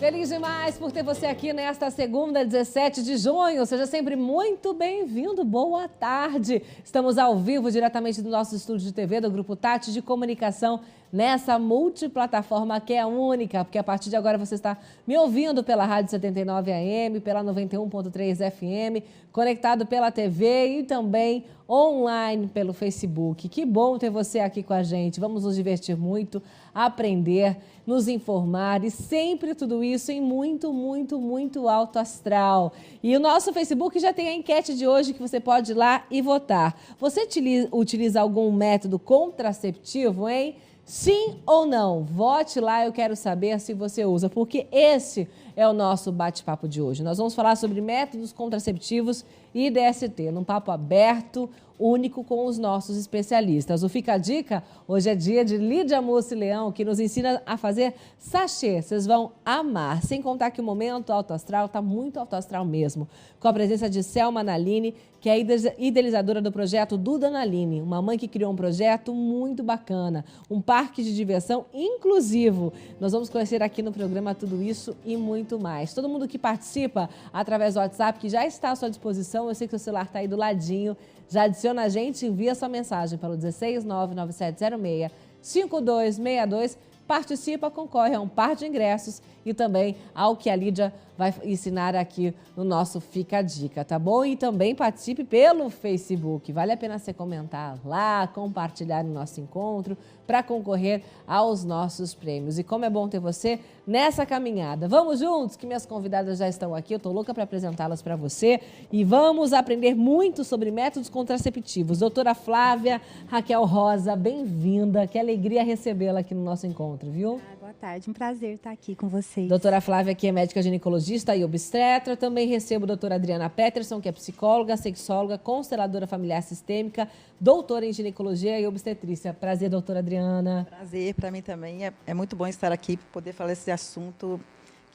Feliz demais por ter você aqui nesta segunda, 17 de junho. Seja sempre muito bem-vindo. Boa tarde. Estamos ao vivo diretamente do nosso estúdio de TV, do Grupo Tati de Comunicação, nessa multiplataforma que é única, porque a partir de agora você está me ouvindo pela Rádio 79 AM, pela 91.3 FM, conectado pela TV e também online pelo Facebook. Que bom ter você aqui com a gente. Vamos nos divertir muito, aprender, nos informar e sempre tudo isso em muito alto astral. E o nosso Facebook já tem a enquete de hoje que você pode ir lá e votar. Você utiliza algum método contraceptivo, hein? Sim ou não? Vote lá, eu quero saber se você usa, porque esse é o nosso bate-papo de hoje. Nós vamos falar sobre métodos contraceptivos e DST, num papo aberto, único com os nossos especialistas. O Fica a Dica, hoje é dia de Lídia Mussi Leão, que nos ensina a fazer sachê. Vocês vão amar, sem contar que o momento alto astral está muito alto astral mesmo, com a presença de Selma Naline, que é a idealizadora do projeto Duda Naline, uma mãe que criou um projeto muito bacana, um parque de diversão inclusivo. Nós vamos conhecer aqui no programa tudo isso e muito mais. Todo mundo que participa através do WhatsApp, que já está à sua disposição, eu sei que o celular está aí do ladinho, já adiciona a gente, envia sua mensagem pelo 16 99706 5262, participa, concorre a um par de ingressos e também ao que a Lídia vai ensinar aqui no nosso Fica a Dica, tá bom? E também participe pelo Facebook. Vale a pena você comentar lá, compartilhar o nosso encontro para concorrer aos nossos prêmios. E como é bom ter você nessa caminhada. Vamos juntos, que minhas convidadas já estão aqui. Eu tô louca para apresentá-las para você. E vamos aprender muito sobre métodos contraceptivos. Doutora Flávia Raquel Rosa, bem-vinda. Que alegria recebê-la aqui no nosso encontro, viu? Boa tarde, um prazer estar aqui com vocês. Doutora Flávia, que é médica ginecologista e obstetra. Também recebo a doutora Adriana Peterson, que é psicóloga, sexóloga, consteladora familiar sistêmica, doutora em ginecologia e obstetrícia. Prazer, doutora Adriana. Prazer, para mim também. É muito bom estar aqui para poder falar esse assunto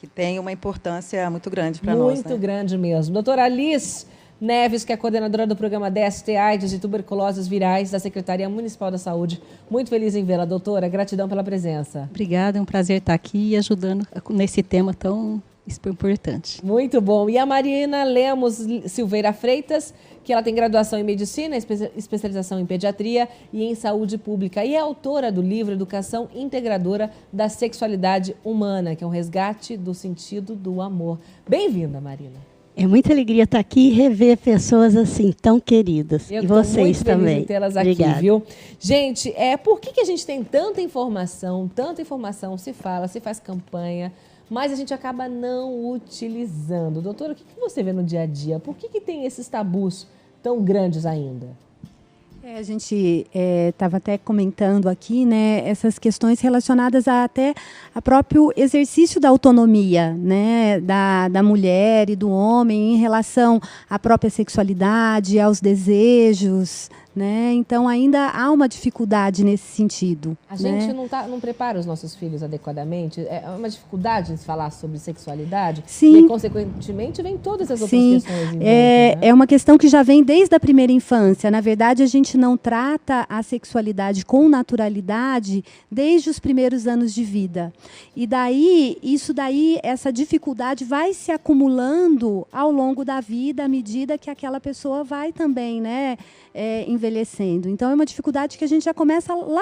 que tem uma importância muito grande para nós. Muito grande mesmo. Doutora Alice Neves, que é coordenadora do programa DST AIDS e tuberculoses virais da Secretaria Municipal da Saúde. Muito feliz em vê-la, doutora. Gratidão pela presença. Obrigada, é um prazer estar aqui e ajudando nesse tema tão importante. Muito bom. E a Marina Lemos Silveira Freitas, que ela tem graduação em Medicina, especialização em Pediatria e em Saúde Pública. E é autora do livro Educação Integradora da Sexualidade Humana, que é um resgate do sentido do amor. Bem-vinda, Marina. É muita alegria estar aqui e rever pessoas assim, tão queridas. Eu e vocês muito também. Feliz de tê-las aqui, Obrigada. Viu? Gente, por que a gente tem tanta informação, se fala, se faz campanha, mas a gente acaba não utilizando? Doutora, o que você vê no dia a dia? Por que tem esses tabus tão grandes ainda? A gente estava até comentando aqui, né, essas questões relacionadas até ao próprio exercício da autonomia, né, da mulher e do homem em relação à própria sexualidade, aos desejos, né? Então ainda há uma dificuldade nesse sentido. A gente não prepara os nossos filhos adequadamente? É uma dificuldade de falar sobre sexualidade? Sim. E, consequentemente, vem todas as outras Sim. questões envolvidas, né? É uma questão que já vem desde a primeira infância. Na verdade, a gente não trata a sexualidade com naturalidade desde os primeiros anos de vida. E daí, essa dificuldade vai se acumulando ao longo da vida, à medida que aquela pessoa vai também, né, envelhecendo. Então, é uma dificuldade que a gente já começa lá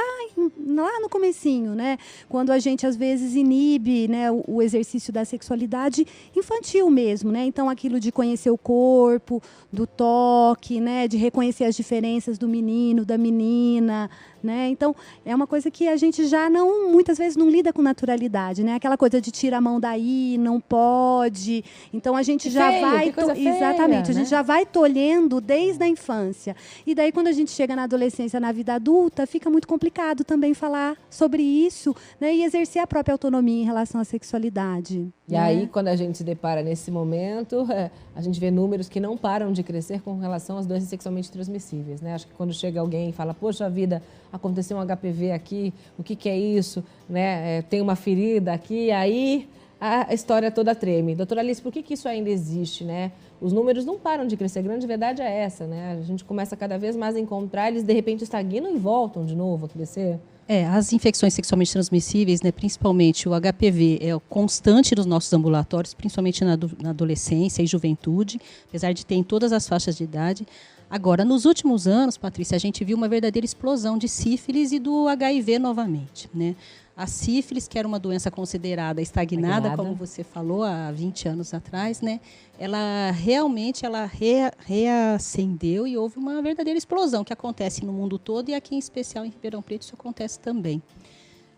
no comecinho, né? Quando a gente, às vezes, inibe, né, o exercício da sexualidade infantil mesmo, né? Então, aquilo de conhecer o corpo, do toque, né, de reconhecer as diferenças do menino, da menina, né? Então, é uma coisa que a gente já muitas vezes não lida com naturalidade, né? Aquela coisa de tira a mão daí, não pode. Então, a gente exatamente, a gente já vai tolhendo desde a infância. E daí, quando a gente chega na adolescência, na vida adulta, fica muito complicado também falar sobre isso, né? E exercer a própria autonomia em relação à sexualidade. E aí, quando a gente se depara nesse momento, a gente vê números que não param de crescer com relação às doenças sexualmente transmissíveis, né? Acho que quando chega alguém e fala, poxa vida, aconteceu um HPV aqui, o que é isso? Né? Tem uma ferida aqui, aí a história toda treme. Doutora Alice, por que isso ainda existe, né? Os números não param de crescer, a grande verdade é essa, né? A gente começa cada vez mais a encontrar, eles de repente estagnam e voltam de novo a crescer. As infecções sexualmente transmissíveis, né, principalmente o HPV, é constante nos nossos ambulatórios, principalmente na adolescência e juventude, apesar de ter em todas as faixas de idade. Agora, nos últimos anos, Patrícia, a gente viu uma verdadeira explosão de sífilis e do HIV novamente, né? A sífilis, que era uma doença considerada estagnada, como você falou, há 20 anos atrás, né? Ela realmente reacendeu e houve uma verdadeira explosão que acontece no mundo todo e aqui em especial em Ribeirão Preto isso acontece também.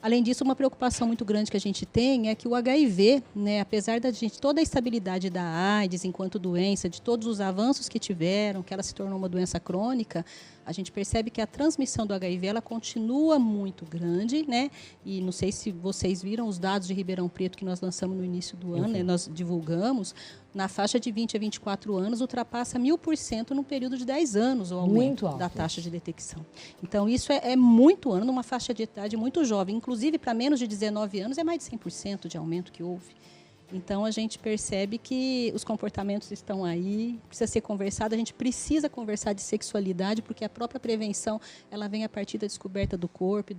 Além disso, uma preocupação muito grande que a gente tem é que o HIV, né, apesar da gente toda a estabilidade da AIDS enquanto doença, de todos os avanços que tiveram, que ela se tornou uma doença crônica, a gente percebe que a transmissão do HIV ela continua muito grande, né? E não sei se vocês viram os dados de Ribeirão Preto que nós lançamos no início do ano, né, nós divulgamos, na faixa de 20 a 24 anos, ultrapassa 1000% no período de 10 anos o aumento da taxa de detecção. Então, isso é muito ano, numa faixa de idade muito jovem. Inclusive, para menos de 19 anos, é mais de 100% de aumento que houve. Então, a gente percebe que os comportamentos estão aí, precisa ser conversado, a gente precisa conversar de sexualidade, porque a própria prevenção ela vem a partir da descoberta do corpo e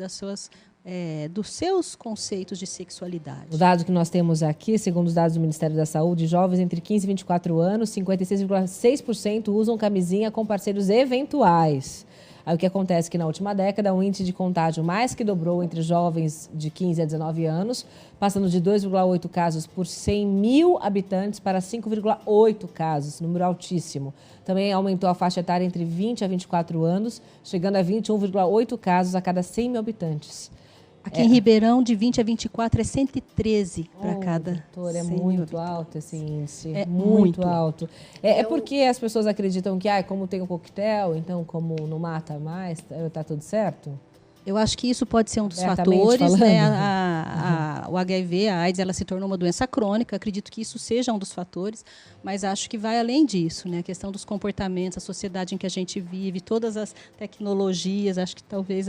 dos seus conceitos de sexualidade. O dado que nós temos aqui, segundo os dados do Ministério da Saúde, jovens entre 15 e 24 anos, 56,6% usam camisinha com parceiros eventuais. Aí o que acontece é que na última década o índice de contágio mais que dobrou entre jovens de 15 a 19 anos, passando de 2,8 casos por 100 mil habitantes para 5,8 casos, número altíssimo. Também aumentou a faixa etária entre 20 a 24 anos, chegando a 21,8 casos a cada 100 mil habitantes. Aqui em Ribeirão, de 20 a 24, é 113 para cada. Doutor, é muito alto esse índice. É muito alto. É porque as pessoas acreditam que, como tem o coquetel, então como não mata mais, tá tudo certo? Eu acho que isso pode ser um dos fatores, né? O HIV, a AIDS, ela se tornou uma doença crônica. Acredito que isso seja um dos fatores, mas acho que vai além disso, né? A questão dos comportamentos, a sociedade em que a gente vive, todas as tecnologias, acho que talvez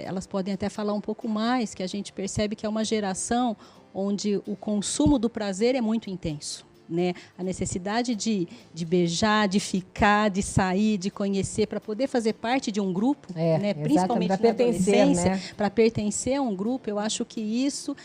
elas podem até falar um pouco mais, que a gente percebe que é uma geração onde o consumo do prazer é muito intenso. Né? A necessidade de beijar, de ficar, de sair, de conhecer, para poder fazer parte de um grupo, né? Principalmente na adolescência, né? Para pertencer a um grupo, eu acho que isso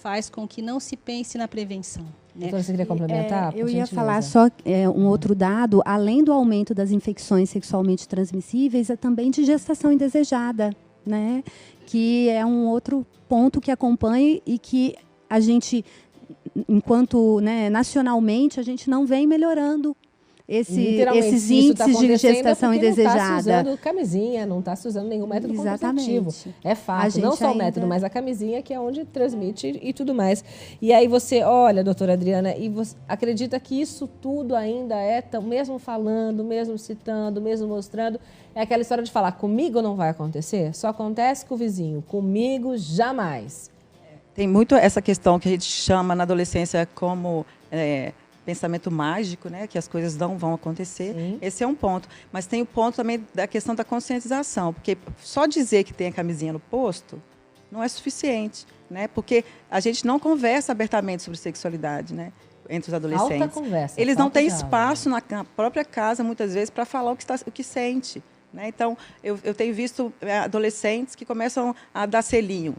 faz com que não se pense na prevenção. Né? Então, você queria complementar? Eu ia falar só um outro dado, além do aumento das infecções sexualmente transmissíveis, é também de gestação indesejada, né? Que é um outro ponto que acompanha e que a gente, enquanto nacionalmente, a gente não vem melhorando esses índices de gestação indesejada. Não está se usando camisinha, não está se usando nenhum método contraceptivo. É fato, não só o método, mas a camisinha, que é onde transmite e tudo mais. E aí você olha, doutora Adriana, e você acredita que isso tudo ainda mesmo falando, mesmo citando, mesmo mostrando, é aquela história de falar, comigo não vai acontecer? Só acontece com o vizinho, comigo jamais. Tem muito essa questão que a gente chama na adolescência como pensamento mágico, né, que as coisas não vão acontecer. Sim. Esse é um ponto. Mas tem o ponto também da questão da conscientização, porque só dizer que tem a camisinha no posto não é suficiente, né, porque a gente não conversa abertamente sobre sexuadilidade, né, entre os adolescentes. Falta conversa. Eles não têm espaço na própria casa, muitas vezes, para falar o que sente. Né? Então, eu tenho visto adolescentes que começam a dar selinho,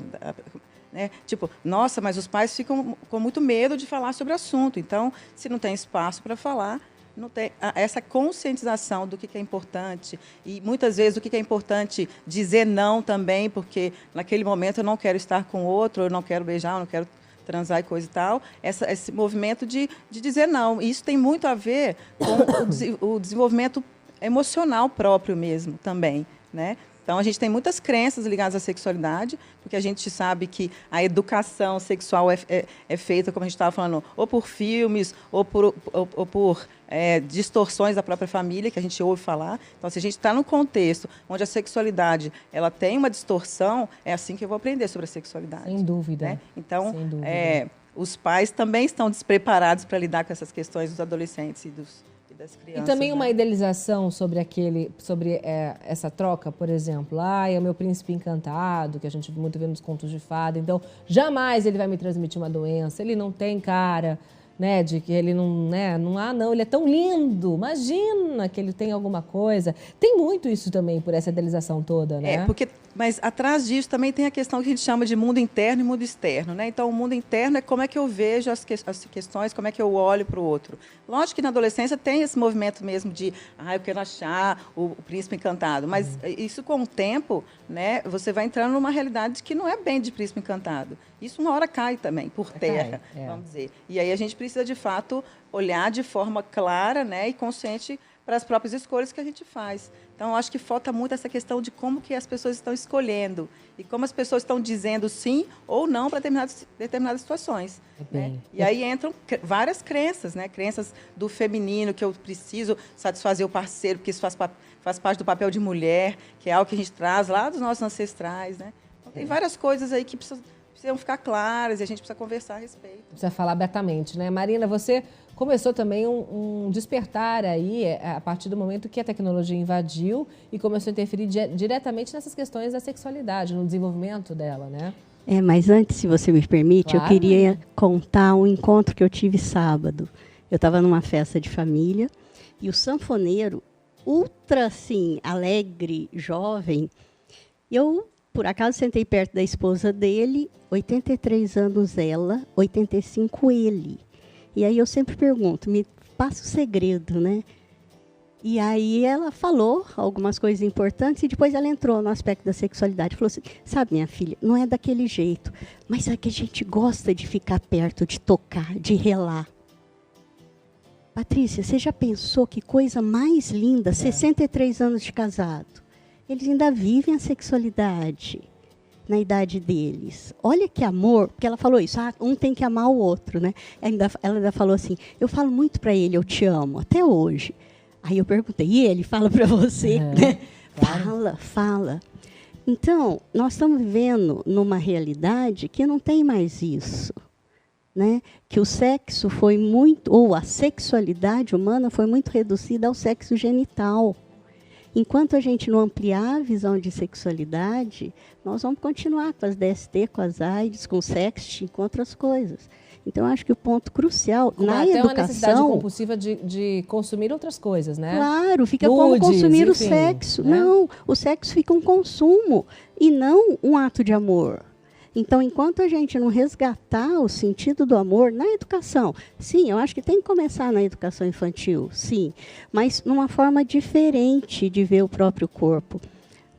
né? Tipo, nossa, mas os pais ficam com muito medo de falar sobre o assunto. Então, se não tem espaço para falar, não tem essa conscientização do que é importante. E, muitas vezes, o que é importante dizer não também, porque naquele momento eu não quero estar com outro, eu não quero beijar, eu não quero transar e coisa e tal. Esse movimento de dizer não. E isso tem muito a ver com o desenvolvimento emocional próprio mesmo também, né? Então, a gente tem muitas crenças ligadas à sexualidade, porque a gente sabe que a educação sexual é feita, como a gente estava falando, ou por filmes, ou por distorções da própria família, que a gente ouve falar. Então, se a gente está num contexto onde a sexualidade ela tem uma distorção, é assim que eu vou aprender sobre a sexualidade. Sem dúvida. Né? Então, os pais também estão despreparados para lidar com essas questões dos adolescentes e das crianças. E também uma idealização sobre essa troca, por exemplo, é o meu príncipe encantado, que a gente muito vê nos contos de fada, então jamais ele vai me transmitir uma doença, ele não tem cara, né, de que ele não, ele é tão lindo, imagina que ele tem alguma coisa. Tem muito isso também, por essa idealização toda, né? Porque Mas atrás disso também tem a questão que a gente chama de mundo interno e mundo externo, né? Então, o mundo interno é como é que eu vejo as questões, como é que eu olho para o outro. Lógico que na adolescência tem esse movimento mesmo de, eu quero achar o príncipe encantado, mas isso com o tempo, né, você vai entrando numa realidade que não é bem de príncipe encantado. Isso uma hora cai também, por terra, vamos dizer. E aí a gente precisa, de fato, olhar de forma clara, né, e consciente para as próprias escolhas que a gente faz. Então, eu acho que falta muito essa questão de como que as pessoas estão escolhendo e como as pessoas estão dizendo sim ou não para determinadas situações. Né? E aí entram várias crenças, né? Crenças do feminino, que eu preciso satisfazer o parceiro, porque isso faz parte do papel de mulher, que é algo que a gente traz lá dos nossos ancestrais. Né? Então, tem várias coisas aí que precisam ficar claras e a gente precisa conversar a respeito. Precisa falar abertamente, né? Marina, você começou também um despertar aí a partir do momento que a tecnologia invadiu e começou a interferir diretamente nessas questões da sexualidade, no desenvolvimento dela, né? Mas antes, se você me permite, claro, eu queria contar um encontro que eu tive sábado. Eu estava numa festa de família e o sanfoneiro, ultra, assim, alegre, jovem, eu, por acaso, sentei perto da esposa dele, 83 anos ela, 85 ele. E aí eu sempre pergunto, me passa o segredo, né? E aí ela falou algumas coisas importantes e depois ela entrou no aspecto da sexualidade. Falou assim, sabe, minha filha, não é daquele jeito, mas é que a gente gosta de ficar perto, de tocar, de relar. Patrícia, você já pensou que coisa mais linda, 63 anos de casado? Eles ainda vivem a sexualidade na idade deles. Olha que amor, porque ela falou isso, um tem que amar o outro, né? Ela ainda falou assim, eu falo muito para ele, eu te amo, até hoje. Aí eu perguntei, e ele fala para você? Né? Claro. Fala. Então, nós estamos vivendo numa realidade que não tem mais isso. Né? Que o sexo foi muito, ou a sexualidade humana foi muito reduzida ao sexo genital. Enquanto a gente não ampliar a visão de sexualidade, nós vamos continuar com as DST, com as AIDS, com o sexting, com outras coisas. Então, eu acho que o ponto crucial na educação... Até uma necessidade compulsiva de consumir outras coisas, né? Claro, fica como consumir o sexo. Né? Não, o sexo fica um consumo e não um ato de amor. Então, enquanto a gente não resgatar o sentido do amor na educação, sim, eu acho que tem que começar na educação infantil, sim, mas numa forma diferente de ver o próprio corpo.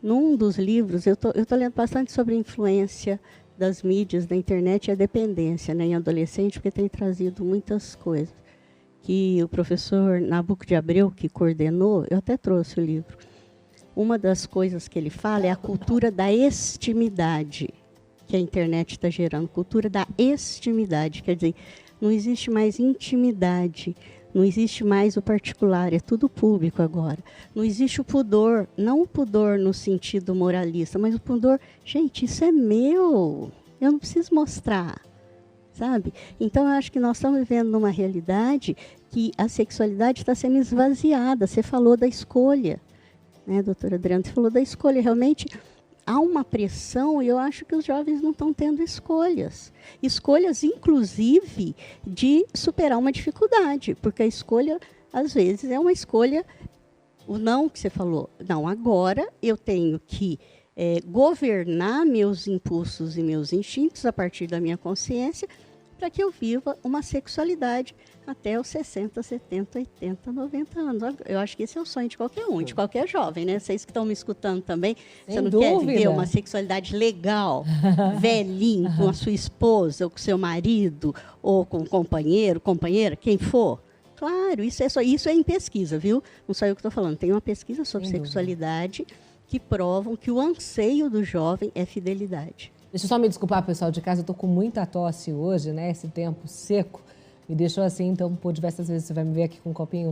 Num dos livros, eu tô lendo bastante sobre a influência das mídias, da internet e a dependência, né, em adolescente, porque tem trazido muitas coisas. Que o professor Nabuco de Abreu, que coordenou, eu até trouxe o livro. Uma das coisas que ele fala é a cultura da extimidade, que a internet está gerando, cultura da extimidade, quer dizer, não existe mais intimidade, não existe mais o particular, é tudo público agora. Não existe o pudor, não o pudor no sentido moralista, mas o pudor, gente, isso é meu, eu não preciso mostrar, sabe? Então, eu acho que nós estamos vivendo numa realidade que a sexualidade está sendo esvaziada. Você falou da escolha, né, doutora Adriana? Você falou da escolha, realmente... Há uma pressão e eu acho que os jovens não estão tendo escolhas. Escolhas, inclusive, de superar uma dificuldade, porque a escolha, às vezes, é uma escolha, o não que você falou. Não, agora eu tenho que governar meus impulsos e meus instintos a partir da minha consciência para que eu viva uma sexualidade até os 60, 70, 80, 90 anos. Eu acho que esse é o sonho de qualquer um, de qualquer jovem, né? Vocês que estão me escutando também, você não quer viver uma sexualidade legal, velhinho, com a sua esposa, ou com o seu marido, ou com o companheiro, companheira, quem for? Claro, isso é em pesquisa, viu? Não sou eu que estou falando. Tem uma pesquisa sobre sexualidade que provam que o anseio do jovem é fidelidade. Deixa eu só me desculpar, pessoal de casa, eu estou com muita tosse hoje, né? Esse tempo seco me deixou assim, então por diversas vezes você vai me ver aqui com um copinho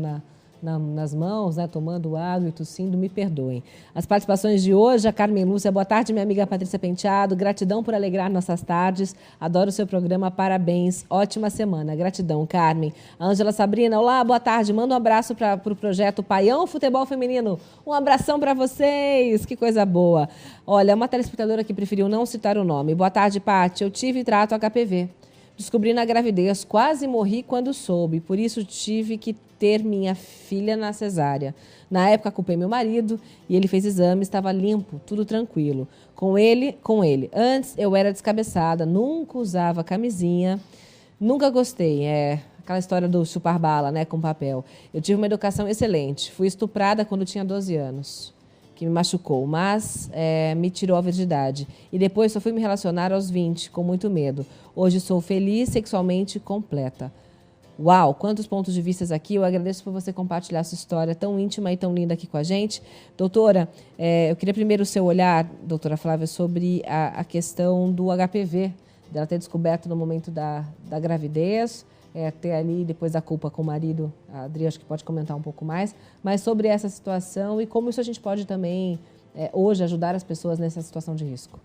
nas mãos, né? Tomando água e tossindo, me perdoem. As participações de hoje, a Carmen Lúcia, boa tarde, minha amiga Patrícia Penteado, gratidão por alegrar nossas tardes, adoro o seu programa, parabéns, ótima semana, gratidão, Carmen. A Ângela Sabrina, olá, boa tarde, manda um abraço para o projeto Paião Futebol Feminino, um abração para vocês, que coisa boa. Olha, uma telespectadora que preferiu não citar o nome, boa tarde, Paty, eu tive e trato HPV. Descobri na gravidez, quase morri quando soube, por isso tive que ter minha filha na cesárea. Na época culpei meu marido e ele fez exames, estava limpo, tudo tranquilo. Com ele. Antes eu era descabeçada, nunca usava camisinha, nunca gostei. Aquela história do chupar bala, né, com papel. Eu tive uma educação excelente, fui estuprada quando tinha 12 anos, que me machucou, mas me tirou a virgindade. E depois só fui me relacionar aos 20, com muito medo. Hoje sou feliz, sexualmente completa. Uau, quantos pontos de vista aqui. Eu agradeço por você compartilhar sua história tão íntima e tão linda aqui com a gente. Doutora, eu queria primeiro o seu olhar, doutora Flávia, sobre a questão do HPV, dela ter descoberto no momento da gravidez, ter ali depois a culpa com o marido. A Adri acho que pode comentar um pouco mais, mas sobre essa situação e como isso a gente pode também, hoje, ajudar as pessoas nessa situação de risco.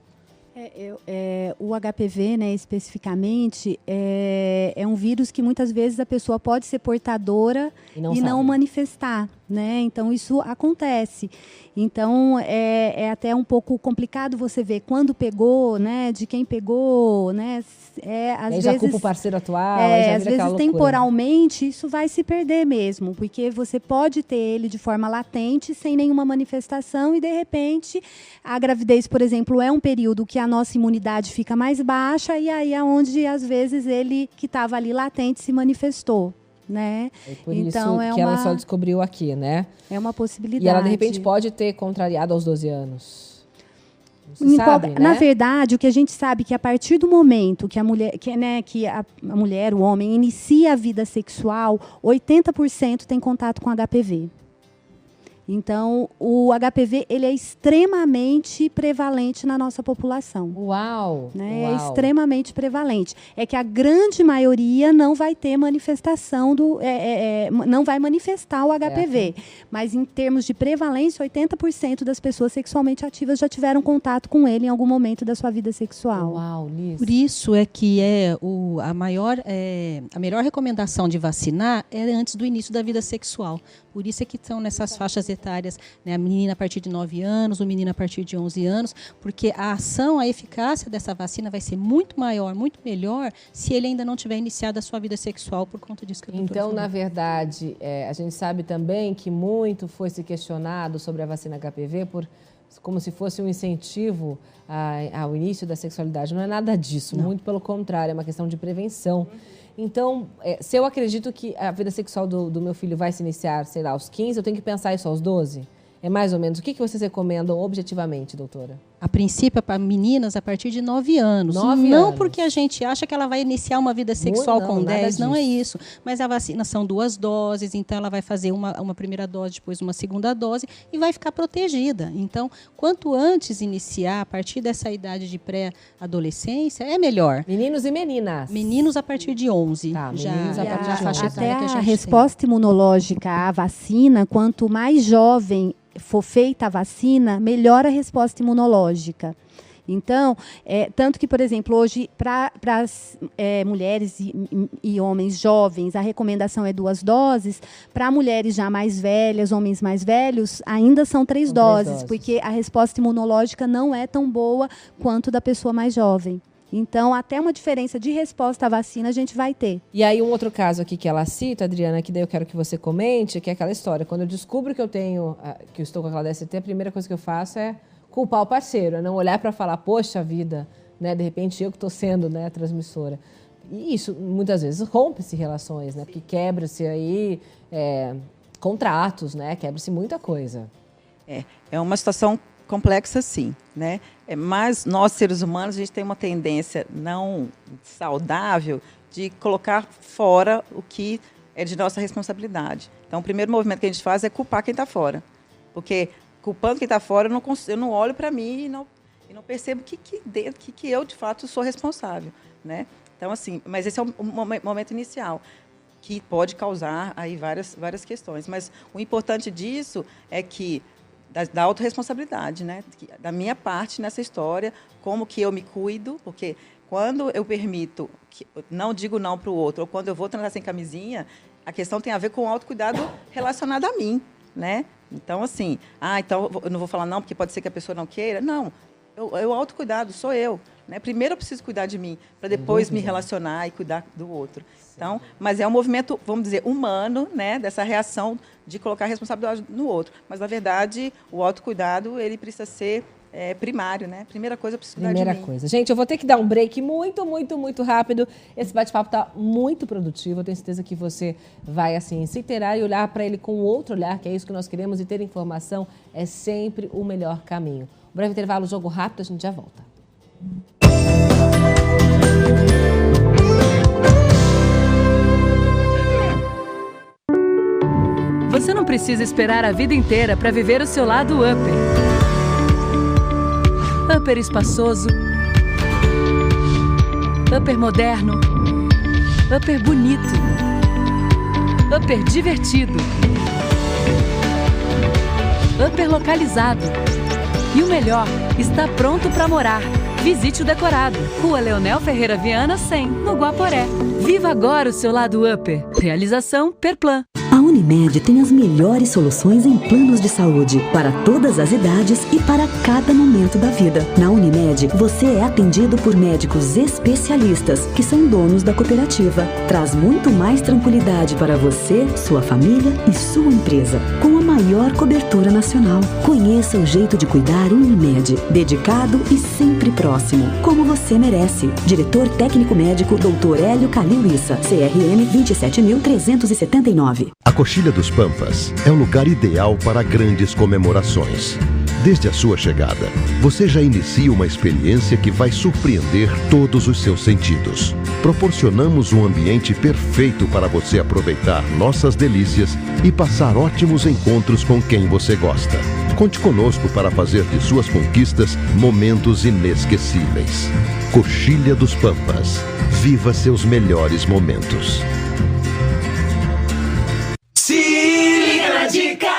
O HPV, né, especificamente, é um vírus que muitas vezes a pessoa pode ser portadora e não manifestar, né? Então, isso acontece. Então, é até um pouco complicado você ver quando pegou, né, de quem pegou, né? Às vezes, já culpa o parceiro atual, às vezes temporalmente isso vai se perder mesmo, porque você pode ter ele de forma latente, sem nenhuma manifestação, e de repente a gravidez, por exemplo, é um período que a nossa imunidade fica mais baixa, e aí é onde às vezes ele que estava ali latente se manifestou. Né? É por então, isso que ela só descobriu aqui, né? É uma possibilidade. E ela, de repente, pode ter contrariado aos 12 anos. Você sabe, né? Na verdade, o que a gente sabe é que a partir do momento que a mulher, a mulher, o homem, inicia a vida sexual, 80% tem contato com HPV. Então, o HPV ele é extremamente prevalente na nossa população. Uau! Né? Uau. É extremamente prevalente. É que a grande maioria não vai ter manifestação não vai manifestar o HPV. Mas, em termos de prevalência, 80% das pessoas sexualmente ativas já tiveram contato com ele em algum momento da sua vida sexual. Uau, Liz. Por isso é que a melhor recomendação de vacinar é antes do início da vida sexual. Por isso é que estão nessas faixas etárias, né, a menina a partir de 9 anos, o menino a partir de 11 anos, porque a ação, a eficácia dessa vacina vai ser muito maior, muito melhor, se ele ainda não tiver iniciado a sua vida sexual por conta disso que a doutora falou. Na verdade, a gente sabe também que muito foi se questionado sobre a vacina HPV como se fosse um incentivo ao início da sexualidade. Não é nada disso, muito pelo contrário, é uma questão de prevenção. Então, se eu acredito que a vida sexual do meu filho vai se iniciar, sei lá, aos 15, eu tenho que pensar isso aos 12? É mais ou menos. O que vocês recomendam objetivamente, doutora? A princípio, é para meninas a partir de 9 anos. Não porque a gente acha que ela vai iniciar uma vida sexual com 10, não é isso. Mas a vacina são 2 doses, então ela vai fazer uma primeira dose, depois uma segunda dose e vai ficar protegida. Então, quanto antes iniciar, a partir dessa idade de pré-adolescência, é melhor. Meninos e meninas? Meninos a partir de 11. Meninos a partir de 11. Até a resposta imunológica à vacina, quanto mais jovem for feita a vacina, melhora a resposta imunológica. Então, tanto que, por exemplo, hoje, para as mulheres e homens jovens, a recomendação é 2 doses. Para mulheres já mais velhas, homens mais velhos, ainda são 3 doses, porque a resposta imunológica não é tão boa quanto da pessoa mais jovem. Então, até uma diferença de resposta à vacina a gente vai ter. E aí, um outro caso aqui que ela cita, Adriana, que daí eu quero que você comente, que é aquela história. Quando eu descubro que eu estou com aquela DST, a primeira coisa que eu faço é culpar o parceiro, é não olhar para falar, poxa vida, né, de repente eu que estou sendo, né, a transmissora. E isso, muitas vezes, rompe-se relações, né, porque quebra-se aí contratos, né, quebra-se muita coisa. É uma situação complexa, sim, né? Mas nós, seres humanos, a gente tem uma tendência não saudável de colocar fora o que é de nossa responsabilidade. Então, o primeiro movimento que a gente faz é culpar quem está fora. Porque, culpando quem está fora, eu não olho para mim e não percebo que eu, de fato, sou responsável, né? Então, assim, mas esse é o momento inicial, que pode causar aí várias questões. Mas o importante disso é que da autorresponsabilidade, né? Da minha parte nessa história, como que eu me cuido, porque quando eu permito, não digo não para o outro, ou quando eu vou transar sem camisinha, a questão tem a ver com o autocuidado relacionado a mim, né? Então, assim, então eu não vou falar não, porque pode ser que a pessoa não queira. Não, o autocuidado sou eu, né? Primeiro eu preciso cuidar de mim, para depois me relacionar e cuidar do outro. Então, mas é um movimento, vamos dizer, humano, né? Dessa reação de colocar a responsabilidade no outro. Mas, na verdade, o autocuidado, ele precisa ser primário, né? Primeira coisa, eu preciso cuidar de mim. Primeira coisa. Gente, eu vou ter que dar um break muito rápido. Esse bate-papo está muito produtivo. Eu tenho certeza que você vai, assim, se inteirar e olhar para ele com outro olhar, que é isso que nós queremos, e ter informação é sempre o melhor caminho. Um breve intervalo, jogo rápido, a gente já volta. Você não precisa esperar a vida inteira para viver o seu lado Upper. Upper espaçoso, Upper moderno, Upper bonito, Upper divertido, Upper localizado. E o melhor, está pronto para morar. Visite o decorado. Rua Leonel Ferreira Viana 100, no Guaporé. Viva agora o seu lado Upper. Realização Perplan. A Unimed tem as melhores soluções em planos de saúde para todas as idades e para cada momento da vida. Na Unimed, você é atendido por médicos especialistas que são donos da cooperativa. Traz muito mais tranquilidade para você, sua família e sua empresa, com a maior cobertura nacional. Conheça o jeito de cuidar Unimed, dedicado e sempre próximo, como você merece. Diretor técnico médico Dr. Hélio Calil Issa, CRM 27.379. A Coxilha dos Pampas é o lugar ideal para grandes comemorações. Desde a sua chegada, você já inicia uma experiência que vai surpreender todos os seus sentidos. Proporcionamos um ambiente perfeito para você aproveitar nossas delícias e passar ótimos encontros com quem você gosta. Conte conosco para fazer de suas conquistas momentos inesquecíveis. Coxilha dos Pampas. Viva seus melhores momentos.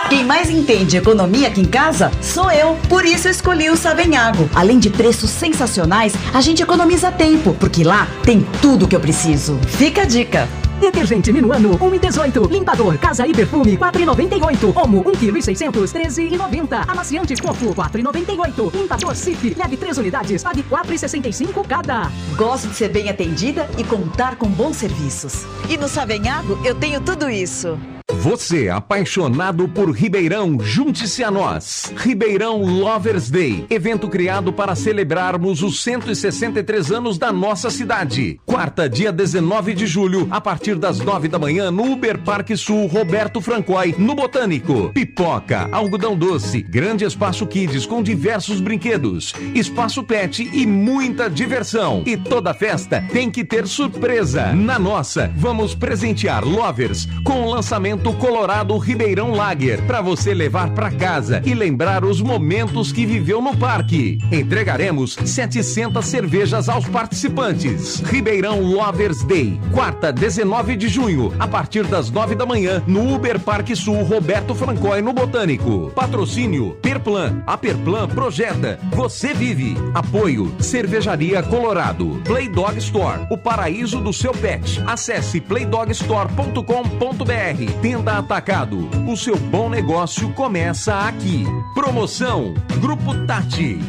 Quem mais entende economia aqui em casa sou eu. Por isso eu escolhi o Savenhago. Além de preços sensacionais, a gente economiza tempo, porque lá tem tudo que eu preciso. Fica a dica. Detergente Minuano, 1,18. Limpador Casa e Perfume, 4,98. Omo, 1,6 kg, 13,90. Amaciante Fofo, 4,98. Limpador Cif, leve 3 unidades, pague 4,65 cada. Gosto de ser bem atendida e contar com bons serviços. E no Savenhago eu tenho tudo isso. Você, apaixonado por Ribeirão, junte-se a nós. Ribeirão Lovers Day, evento criado para celebrarmos os 163 anos da nossa cidade. Quarta, dia 19 de julho, a partir das 9 da manhã, no Uber Parque Sul Roberto Francois, no Botânico. Pipoca, algodão doce, grande espaço kids com diversos brinquedos, espaço pet e muita diversão. E toda festa tem que ter surpresa. Na nossa, vamos presentear lovers com o lançamento Colorado Ribeirão Lager, para você levar para casa e lembrar os momentos que viveu no parque. Entregaremos 700 cervejas aos participantes. Ribeirão Lovers Day, quarta, 19 de junho, a partir das 9 da manhã, no Uber Parque Sul Roberto Francois, no Botânico. Patrocínio Perplan. A Perplan projeta, você vive. Apoio Cervejaria Colorado. Play Dog Store, o paraíso do seu pet. Acesse playdogstore.com.br. Tenda Atacado, o seu bom negócio começa aqui. Promoção Grupo Tati.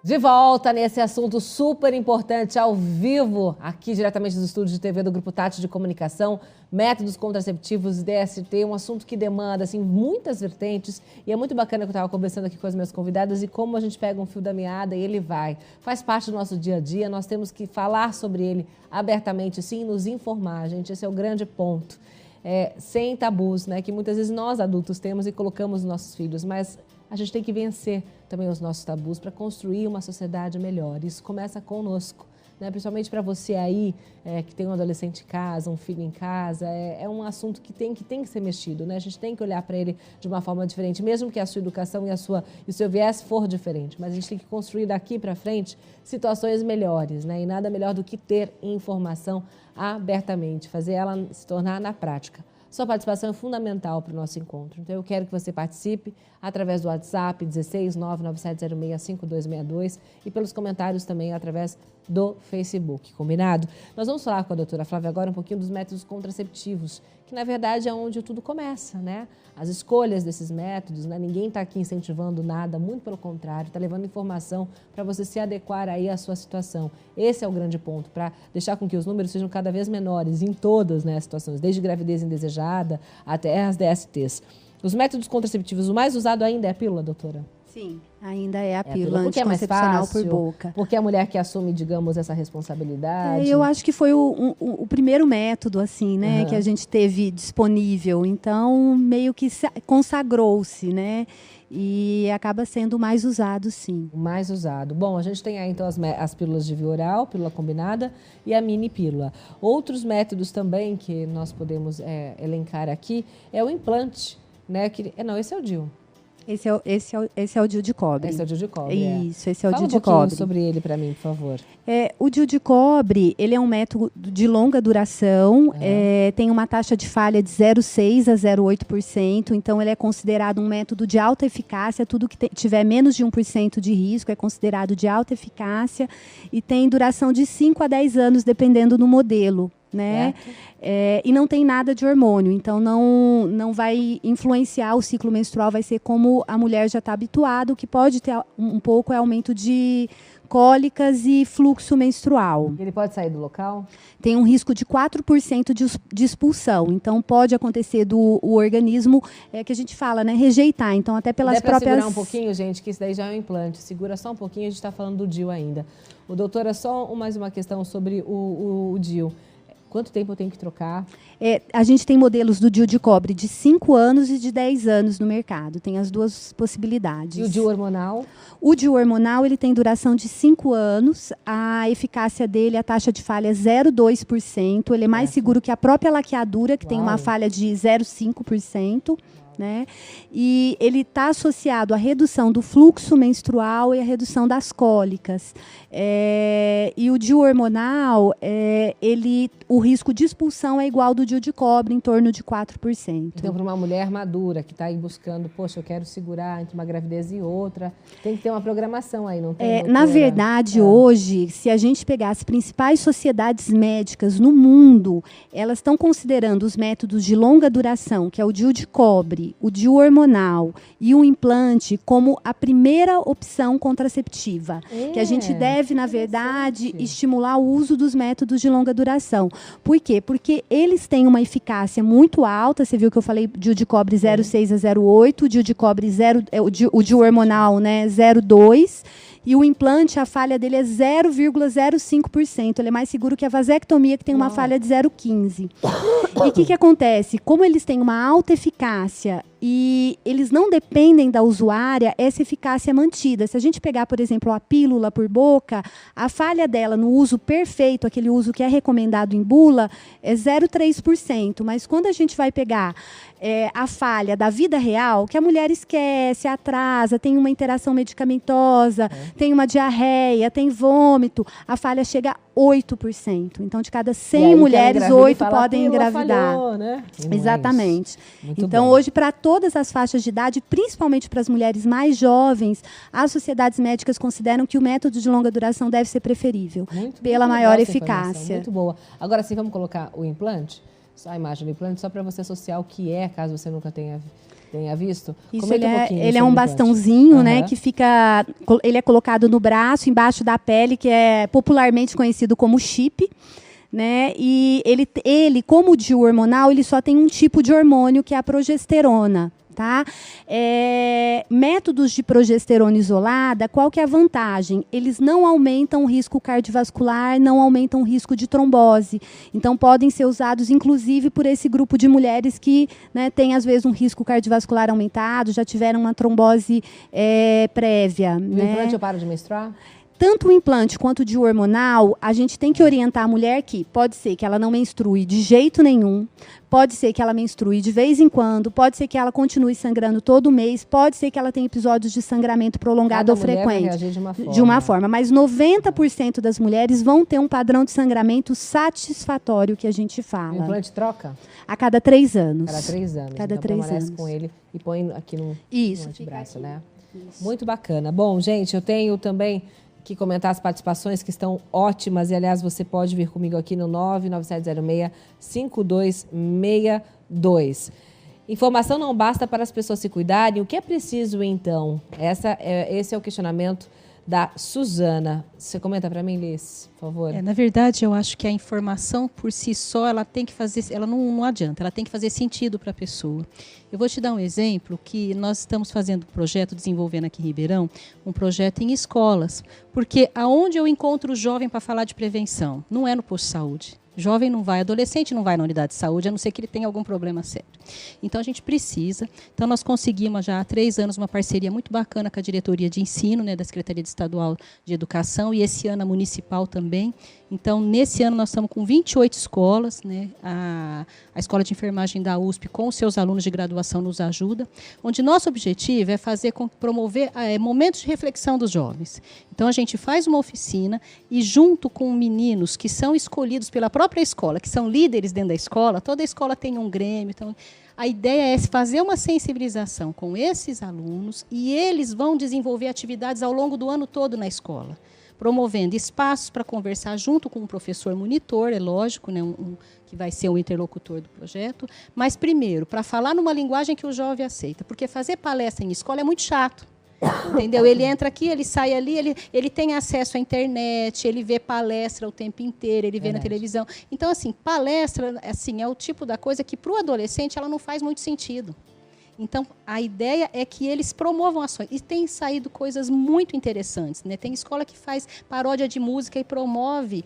De volta nesse assunto super importante, ao vivo, aqui diretamente dos estúdios de TV do Grupo Tati de Comunicação, métodos contraceptivos, DST, um assunto que demanda assim, muitas vertentes, e é muito bacana que eu estava conversando aqui com as minhas convidadas e como a gente pega um fio da meada e ele vai. Faz parte do nosso dia a dia, nós temos que falar sobre ele abertamente, sim, nos informar, gente, esse é o grande ponto. Sem tabus, né, que muitas vezes nós adultos temos e colocamos nos nossos filhos, mas a gente tem que vencer também os nossos tabus para construir uma sociedade melhor. Isso começa conosco, né? Principalmente para você aí que tem um adolescente em casa, um filho em casa. É um assunto que tem que ser mexido, né? A gente tem que olhar para ele de uma forma diferente, mesmo que a sua educação e o seu viés for diferente. Mas a gente tem que construir daqui para frente situações melhores, né? E nada melhor do que ter informação abertamente, fazer ela se tornar na prática. Sua participação é fundamental para o nosso encontro. Então, eu quero que você participe através do WhatsApp 16 997065262 e pelos comentários também através do Facebook, combinado? Nós vamos falar com a doutora Flávia agora um pouquinho dos métodos contraceptivos, que na verdade é onde tudo começa, né? As escolhas desses métodos, né? Ninguém está aqui incentivando nada, muito pelo contrário, está levando informação para você se adequar aí à sua situação. Esse é o grande ponto, para deixar com que os números sejam cada vez menores em todas, né, as situações, desde gravidez indesejada até as DSTs. Os métodos contraceptivos, o mais usado ainda é a pílula, doutora? Sim, ainda é a pílula porque é mais anticoncepcional fácil, por boca. porque é a mulher que assume, digamos, essa responsabilidade. Eu acho que foi o primeiro método, assim, né, que a gente teve disponível. Então, meio que consagrou-se, né? E acaba sendo o mais usado, sim. O mais usado. Bom, a gente tem aí, então, as pílulas de via oral, pílula combinada e a mini pílula. Outros métodos também que nós podemos elencar aqui é o implante, né? Não, esse é o DIU. Esse é o DIU de cobre. Esse é o DIU de cobre, Isso, esse é o DIU de cobre. Fala um pouquinho sobre ele para mim, por favor. O DIU de cobre, ele é um método de longa duração, tem uma taxa de falha de 0,6% a 0,8%, então ele é considerado um método de alta eficácia, tudo que tiver menos de 1% de risco é considerado de alta eficácia e tem duração de 5 a 10 anos, dependendo do modelo. Né? E não tem nada de hormônio, então não vai influenciar o ciclo menstrual, vai ser como a mulher já está habituada, o que pode ter um pouco é aumento de cólicas e fluxo menstrual. Ele pode sair do local? Tem um risco de 4% de expulsão, então pode acontecer do organismo, que a gente fala, né, rejeitar, então até pelas próprias... segurar um pouquinho, gente, que isso daí já é um implante, segura só um pouquinho, a gente está falando do DIU ainda. Doutora, só mais uma questão sobre o DIU. Quanto tempo eu tenho que trocar? A gente tem modelos do DIU de cobre de 5 anos e de 10 anos no mercado. Tem as duas possibilidades. E o DIU hormonal? O DIU hormonal ele tem duração de 5 anos. A eficácia dele, a taxa de falha é 0,2%. Ele é mais seguro que a própria laqueadura, que tem uma falha de 0,5%. Né? E ele está associado à redução do fluxo menstrual e à redução das cólicas. E o DIU hormonal, o risco de expulsão é igual ao do DIU de cobre, em torno de 4%. Então, para uma mulher madura que está aí buscando, poxa, eu quero segurar entre uma gravidez e outra, tem que ter uma programação aí, não tem? Na verdade, hoje, se a gente pegar as principais sociedades médicas no mundo, elas estão considerando os métodos de longa duração, que é o DIU de cobre, o DIU hormonal e o implante como a primeira opção contraceptiva. Que a gente deve, na verdade, estimular o uso dos métodos de longa duração. Por quê? Porque eles têm uma eficácia muito alta. Você viu que eu falei DIU de cobre 0,6 a 0,8, o DIU de cobre o DIU hormonal, né, 0,2. E o implante, a falha dele é 0,05%. Ele é mais seguro que a vasectomia, que tem uma falha de 0,15%. E o que acontece? Como eles têm uma alta eficácia e eles não dependem da usuária, essa eficácia é mantida. Se a gente pegar, por exemplo, a pílula por boca, a falha dela no uso perfeito, aquele uso que é recomendado em bula, é 0,3%. Mas quando a gente vai pegar a falha da vida real, que a mulher esquece, atrasa, tem uma interação medicamentosa, tem uma diarreia, tem vômito, a falha chega a 8%. Então, de cada 100 mulheres, 8 podem engravidar. Falhou, né? Exatamente. Então, hoje, para todas as faixas de idade, principalmente para as mulheres mais jovens, as sociedades médicas consideram que o método de longa duração deve ser preferível, pela maior eficácia. Muito boa. Agora sim, vamos colocar o implante? A imagem do implante, só para você associar o que é, caso você nunca tenha visto. Isso, ele é um bastãozinho, né, que fica, ele é colocado no braço, embaixo da pele, que é popularmente conhecido como chip, né? E ele, como o DIU hormonal, ele só tem um tipo de hormônio, que é a progesterona. Tá? Métodos de progesterona isolada, qual que é a vantagem? Eles não aumentam o risco cardiovascular, não aumentam o risco de trombose. Então, podem ser usados, inclusive, por esse grupo de mulheres que, né, tem, às vezes, um risco cardiovascular aumentado, já tiveram uma trombose prévia. E o implante eu paro de menstruar? Tanto o implante quanto o DIU hormonal, a gente tem que orientar a mulher que pode ser que ela não menstrue de jeito nenhum, pode ser que ela menstrue de vez em quando, pode ser que ela continue sangrando todo mês, pode ser que ela tenha episódios de sangramento prolongado ou frequente. Vai reagir de uma forma. Mas 90% das mulheres vão ter um padrão de sangramento satisfatório, que a gente fala. O implante troca? A cada 3 anos. Cada 3 anos. Cada 3 anos. Com ele e põe aqui no Isso, antebraço, aqui. né? Isso. Muito bacana. Bom, gente, eu tenho também aqui comentar as participações que estão ótimas. E, aliás, você pode vir comigo aqui no 99706-5262. Informação não basta para as pessoas se cuidarem. O que é preciso, então? Esse é o questionamento da Suzana. Você comenta para mim, Liz, por favor? Na verdade, eu acho que a informação por si só, ela tem que fazer, ela não adianta, ela tem que fazer sentido para a pessoa. Eu vou te dar um exemplo que nós estamos fazendo um projeto, desenvolvendo aqui em Ribeirão, um projeto em escolas, porque aonde eu encontro o jovem para falar de prevenção? Não é no posto de saúde. Jovem não vai, adolescente não vai na unidade de saúde, a não ser que ele tenha algum problema sério. Então, a gente precisa. Então, nós conseguimos já há 3 anos uma parceria muito bacana com a diretoria de ensino, né, da Secretaria Estadual de Educação, e esse ano a municipal também. Então, nesse ano, nós estamos com 28 escolas, né, a Escola de Enfermagem da USP, com os seus alunos de graduação, nos ajuda, onde nosso objetivo é promover momentos de reflexão dos jovens. Então, a gente faz uma oficina e, junto com meninos que são escolhidos pela própria escola, que são líderes dentro da escola, toda escola tem um grêmio. Então, a ideia é fazer uma sensibilização com esses alunos e eles vão desenvolver atividades ao longo do ano todo na escola, promovendo espaços para conversar junto com um professor monitor, é lógico, né, que vai ser o interlocutor do projeto, mas, primeiro, para falar numa linguagem que o jovem aceita, porque fazer palestra em escola é muito chato. Entendeu? Ele entra aqui, ele sai ali, ele tem acesso à internet, ele vê palestra o tempo inteiro, ele vê na televisão. Então, assim, palestra assim, é o tipo da coisa que, para o adolescente, ela não faz muito sentido. Então, a ideia é que eles promovam ações. E tem saído coisas muito interessantes, né? Tem escola que faz paródia de música e promove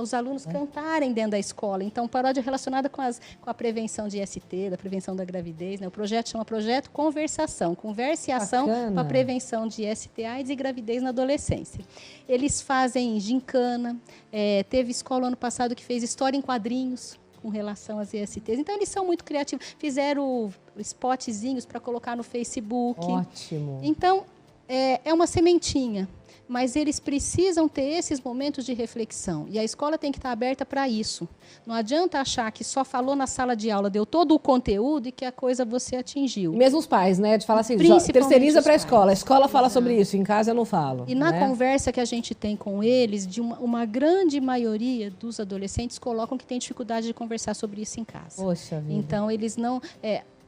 os alunos cantarem dentro da escola. Então, paródia relacionada com a prevenção de IST, da prevenção da gravidez, né? O projeto chama Projeto Conversação. Conversa e ação para a prevenção de IST, AIDS e gravidez na adolescência. Eles fazem gincana. Teve escola ano passado que fez história em quadrinhos com relação às ISTs. Então, eles são muito criativos. Fizeram spotzinhos para colocar no Facebook. Ótimo. Então, é uma sementinha. Mas eles precisam ter esses momentos de reflexão. E a escola tem que estar aberta para isso. Não adianta achar que só falou na sala de aula, deu todo o conteúdo e que a coisa você atingiu. E mesmo os pais, né? De falar assim, terceiriza para a escola. A escola fala sobre isso, em casa eu não falo. E na conversa que a gente tem com eles, uma grande maioria dos adolescentes colocam que tem dificuldade de conversar sobre isso em casa. Poxa vida. Então, eles não...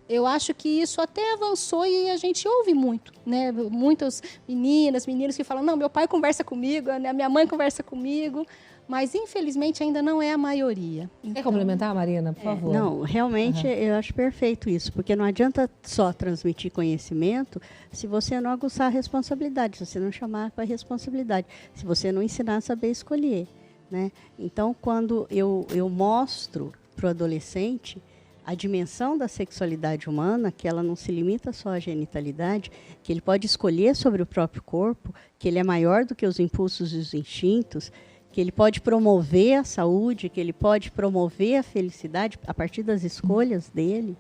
Eu acho que isso até avançou e a gente ouve muito, né? Muitas meninos que falam, não, meu pai conversa comigo, né? Minha mãe conversa comigo, mas infelizmente ainda não é a maioria. Então... Quer complementar, Marina, por favor? Não, realmente eu acho perfeito isso, porque não adianta só transmitir conhecimento se você não aguçar a responsabilidade, se você não chamar para a responsabilidade, se você não ensinar a saber escolher, né? Então, quando eu mostro para o adolescente a dimensão da sexualidade humana, que ela não se limita só à genitalidade, que ele pode escolher sobre o próprio corpo, que ele é maior do que os impulsos e os instintos, que ele pode promover a saúde, que ele pode promover a felicidade a partir das escolhas dele,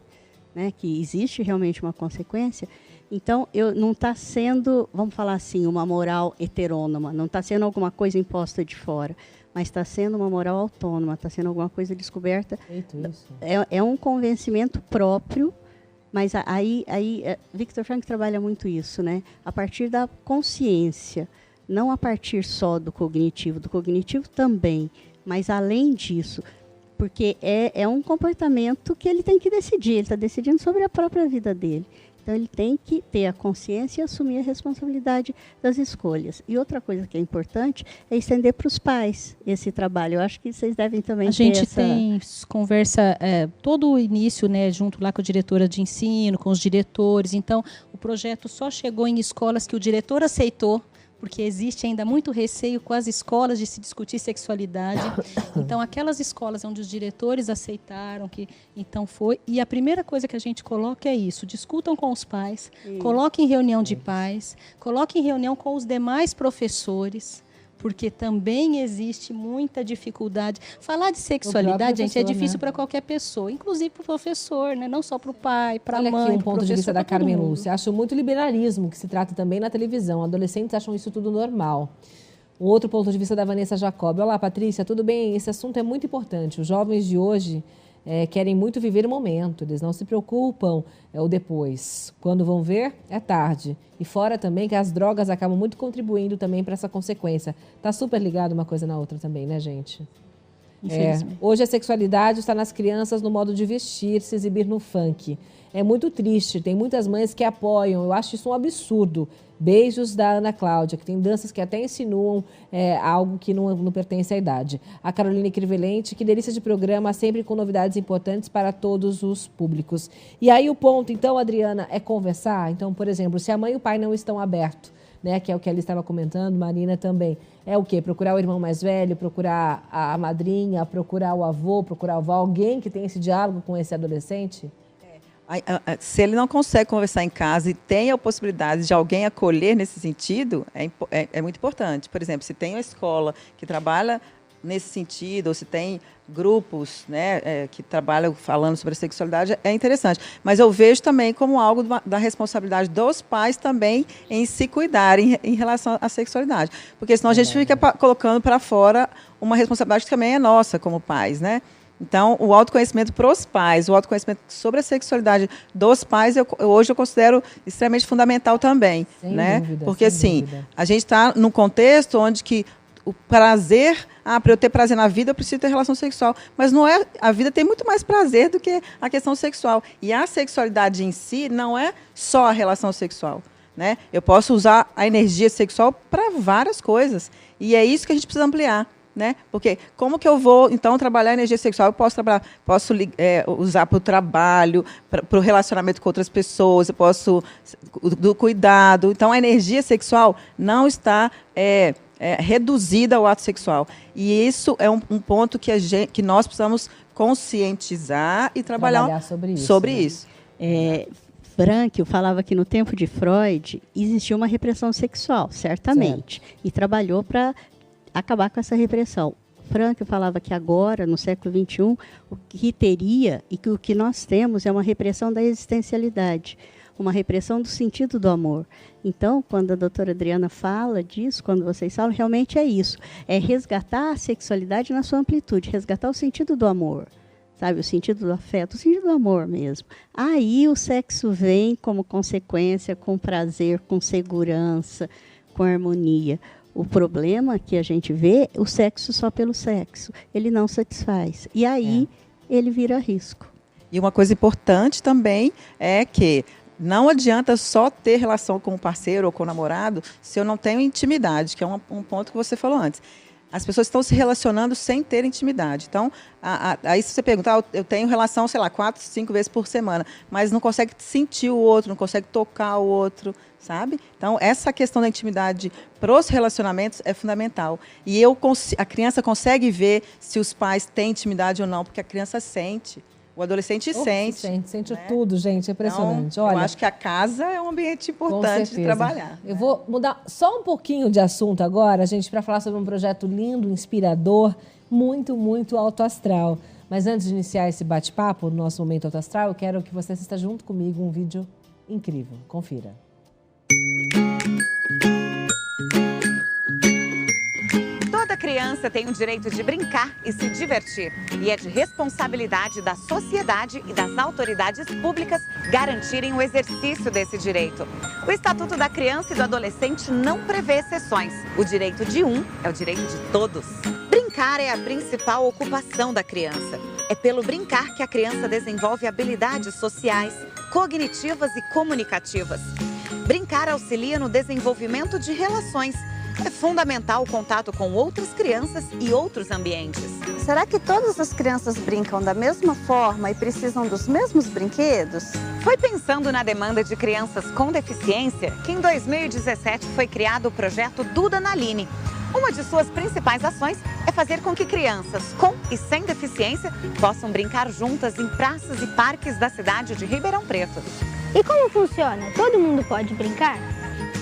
né, que existe realmente uma consequência. Então, não está sendo, vamos falar assim, uma moral heterônoma, não está sendo alguma coisa imposta de fora, mas está sendo uma moral autônoma, está sendo alguma coisa descoberta. É um convencimento próprio, mas aí Viktor Frankl trabalha muito isso, né? A partir da consciência, não a partir só do cognitivo também, mas além disso, porque é um comportamento que ele tem que decidir, ele está decidindo sobre a própria vida dele. Então, ele tem que ter a consciência e assumir a responsabilidade das escolhas. E outra coisa que é importante é estender para os pais esse trabalho. Eu acho que vocês devem também ter essa... A gente tem conversa todo o início, né, junto lá com a diretora de ensino, com os diretores. Então, o projeto só chegou em escolas que o diretor aceitou, porque existe ainda muito receio com as escolas de se discutir sexualidade. Então, aquelas escolas onde os diretores aceitaram, então foi. E a primeira coisa que a gente coloca é isso: discutam com os pais, coloquem em reunião de pais, coloquem em reunião com os demais professores, porque também existe muita dificuldade. Falar de sexualidade, gente, é difícil para qualquer pessoa, inclusive para o professor, né? Não só para o pai, para a mãe. Olha aqui um ponto de vista da Carmen Lúcia. Acho muito liberalismo que se trata também na televisão. Adolescentes acham isso tudo normal. Um outro ponto de vista da Vanessa Jacob. Olá, Patrícia, tudo bem? Esse assunto é muito importante. Os jovens de hoje querem muito viver o momento, eles não se preocupam o depois. Quando vão ver, é tarde. E fora também que as drogas acabam muito contribuindo também para essa consequência. Está super ligado uma coisa na outra também, né, gente? Hoje a sexualidade está nas crianças no modo de vestir, se exibir no funk. É muito triste, tem muitas mães que apoiam, eu acho isso um absurdo. Beijos da Ana Cláudia, que tem danças que até insinuam algo que não pertence à idade. A Caroline Crivelente, que delícia de programa, sempre com novidades importantes para todos os públicos. E aí o ponto, então, Adriana, é conversar. Então, por exemplo, se a mãe e o pai não estão abertos, né, que é o que ela estava comentando, Marina também, é o quê? Procurar o irmão mais velho, procurar a madrinha, procurar o avô, procurar a avó, alguém que tenha esse diálogo com esse adolescente? Se ele não consegue conversar em casa e tem a possibilidade de alguém acolher nesse sentido, é muito importante. Por exemplo, se tem uma escola que trabalha nesse sentido, ou se tem grupos, né, que trabalham falando sobre a sexualidade, é interessante. Mas eu vejo também como algo da responsabilidade dos pais também em se cuidarem em relação à sexualidade. Porque senão a gente fica colocando para fora uma responsabilidade que também é nossa como pais, né? Então, o autoconhecimento para os pais, o autoconhecimento sobre a sexualidade dos pais, hoje eu considero extremamente fundamental também. Sem dúvida, porque, assim, a gente está num contexto onde que o prazer, para eu ter prazer na vida, eu preciso ter relação sexual. Mas não é, a vida tem muito mais prazer do que a questão sexual. E a sexualidade em si não é só a relação sexual, né? Eu posso usar a energia sexual para várias coisas. E é isso que a gente precisa ampliar. Né? Porque como que eu vou, então, trabalhar a energia sexual? Eu posso usar para o trabalho, para o relacionamento com outras pessoas, eu posso do cuidado. Então, a energia sexual não está reduzida ao ato sexual. E isso é um ponto que nós precisamos conscientizar e trabalhar sobre isso. Frankl falava que no tempo de Freud existia uma repressão sexual, certamente, e trabalhou para acabar com essa repressão. Frankl falava que agora, no século XXI, o que teria e que o que nós temos é uma repressão da existencialidade, uma repressão do sentido do amor. Então, quando a doutora Adriana fala disso, quando vocês falam, realmente é isso. É resgatar a sexualidade na sua amplitude, resgatar o sentido do amor, sabe? O sentido do afeto, o sentido do amor mesmo. Aí o sexo vem como consequência, com prazer, com segurança, com harmonia. O problema que a gente vê, o sexo só pelo sexo, ele não satisfaz. E aí ele vira risco. E uma coisa importante também é que não adianta só ter relação com o parceiro ou com o namorado se eu não tenho intimidade, que é um ponto que você falou antes. As pessoas estão se relacionando sem ter intimidade. Então, aí se você perguntar, eu tenho relação, sei lá, 4, 5 vezes por semana, mas não consegue sentir o outro, não consegue tocar o outro, sabe? Então, essa questão da intimidade para os relacionamentos é fundamental. E a criança consegue ver se os pais têm intimidade ou não, porque a criança sente. O adolescente sente né? Tudo, gente, é impressionante. Então, olha, eu acho que a casa é um ambiente importante de trabalhar. Eu vou mudar só um pouquinho de assunto agora, gente, para falar sobre um projeto lindo, inspirador, muito, muito alto astral. Mas antes de iniciar esse bate-papo, no nosso momento alto astral, eu quero que você assista junto comigo um vídeo incrível. Confira. Toda criança tem o direito de brincar e se divertir. E é de responsabilidade da sociedade e das autoridades públicas garantirem o exercício desse direito. O Estatuto da Criança e do Adolescente não prevê exceções. O direito de um é o direito de todos. Brincar é a principal ocupação da criança. É pelo brincar que a criança desenvolve habilidades sociais, cognitivas e comunicativas. Brincar auxilia no desenvolvimento de relações. É fundamental o contato com outras crianças e outros ambientes. Será que todas as crianças brincam da mesma forma e precisam dos mesmos brinquedos? Foi pensando na demanda de crianças com deficiência que em 2017 foi criado o projeto Duda na Line. Uma de suas principais ações é fazer com que crianças com e sem deficiência possam brincar juntas em praças e parques da cidade de Ribeirão Preto. E como funciona? Todo mundo pode brincar?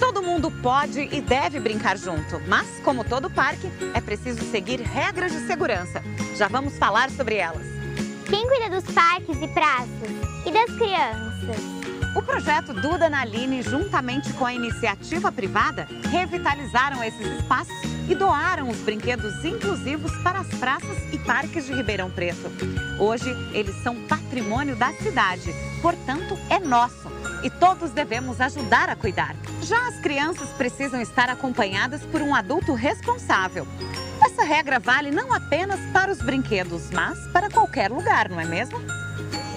Todo mundo pode e deve brincar junto, mas, como todo parque, é preciso seguir regras de segurança. Já vamos falar sobre elas. Quem cuida dos parques e praças? E das crianças? O projeto Duda Naline, juntamente com a iniciativa privada, revitalizaram esses espaços e doaram os brinquedos inclusivos para as praças e parques de Ribeirão Preto. Hoje, eles são patrimônio da cidade, portanto, é nosso. E todos devemos ajudar a cuidar. Já as crianças precisam estar acompanhadas por um adulto responsável. Essa regra vale não apenas para os brinquedos, mas para qualquer lugar, não é mesmo?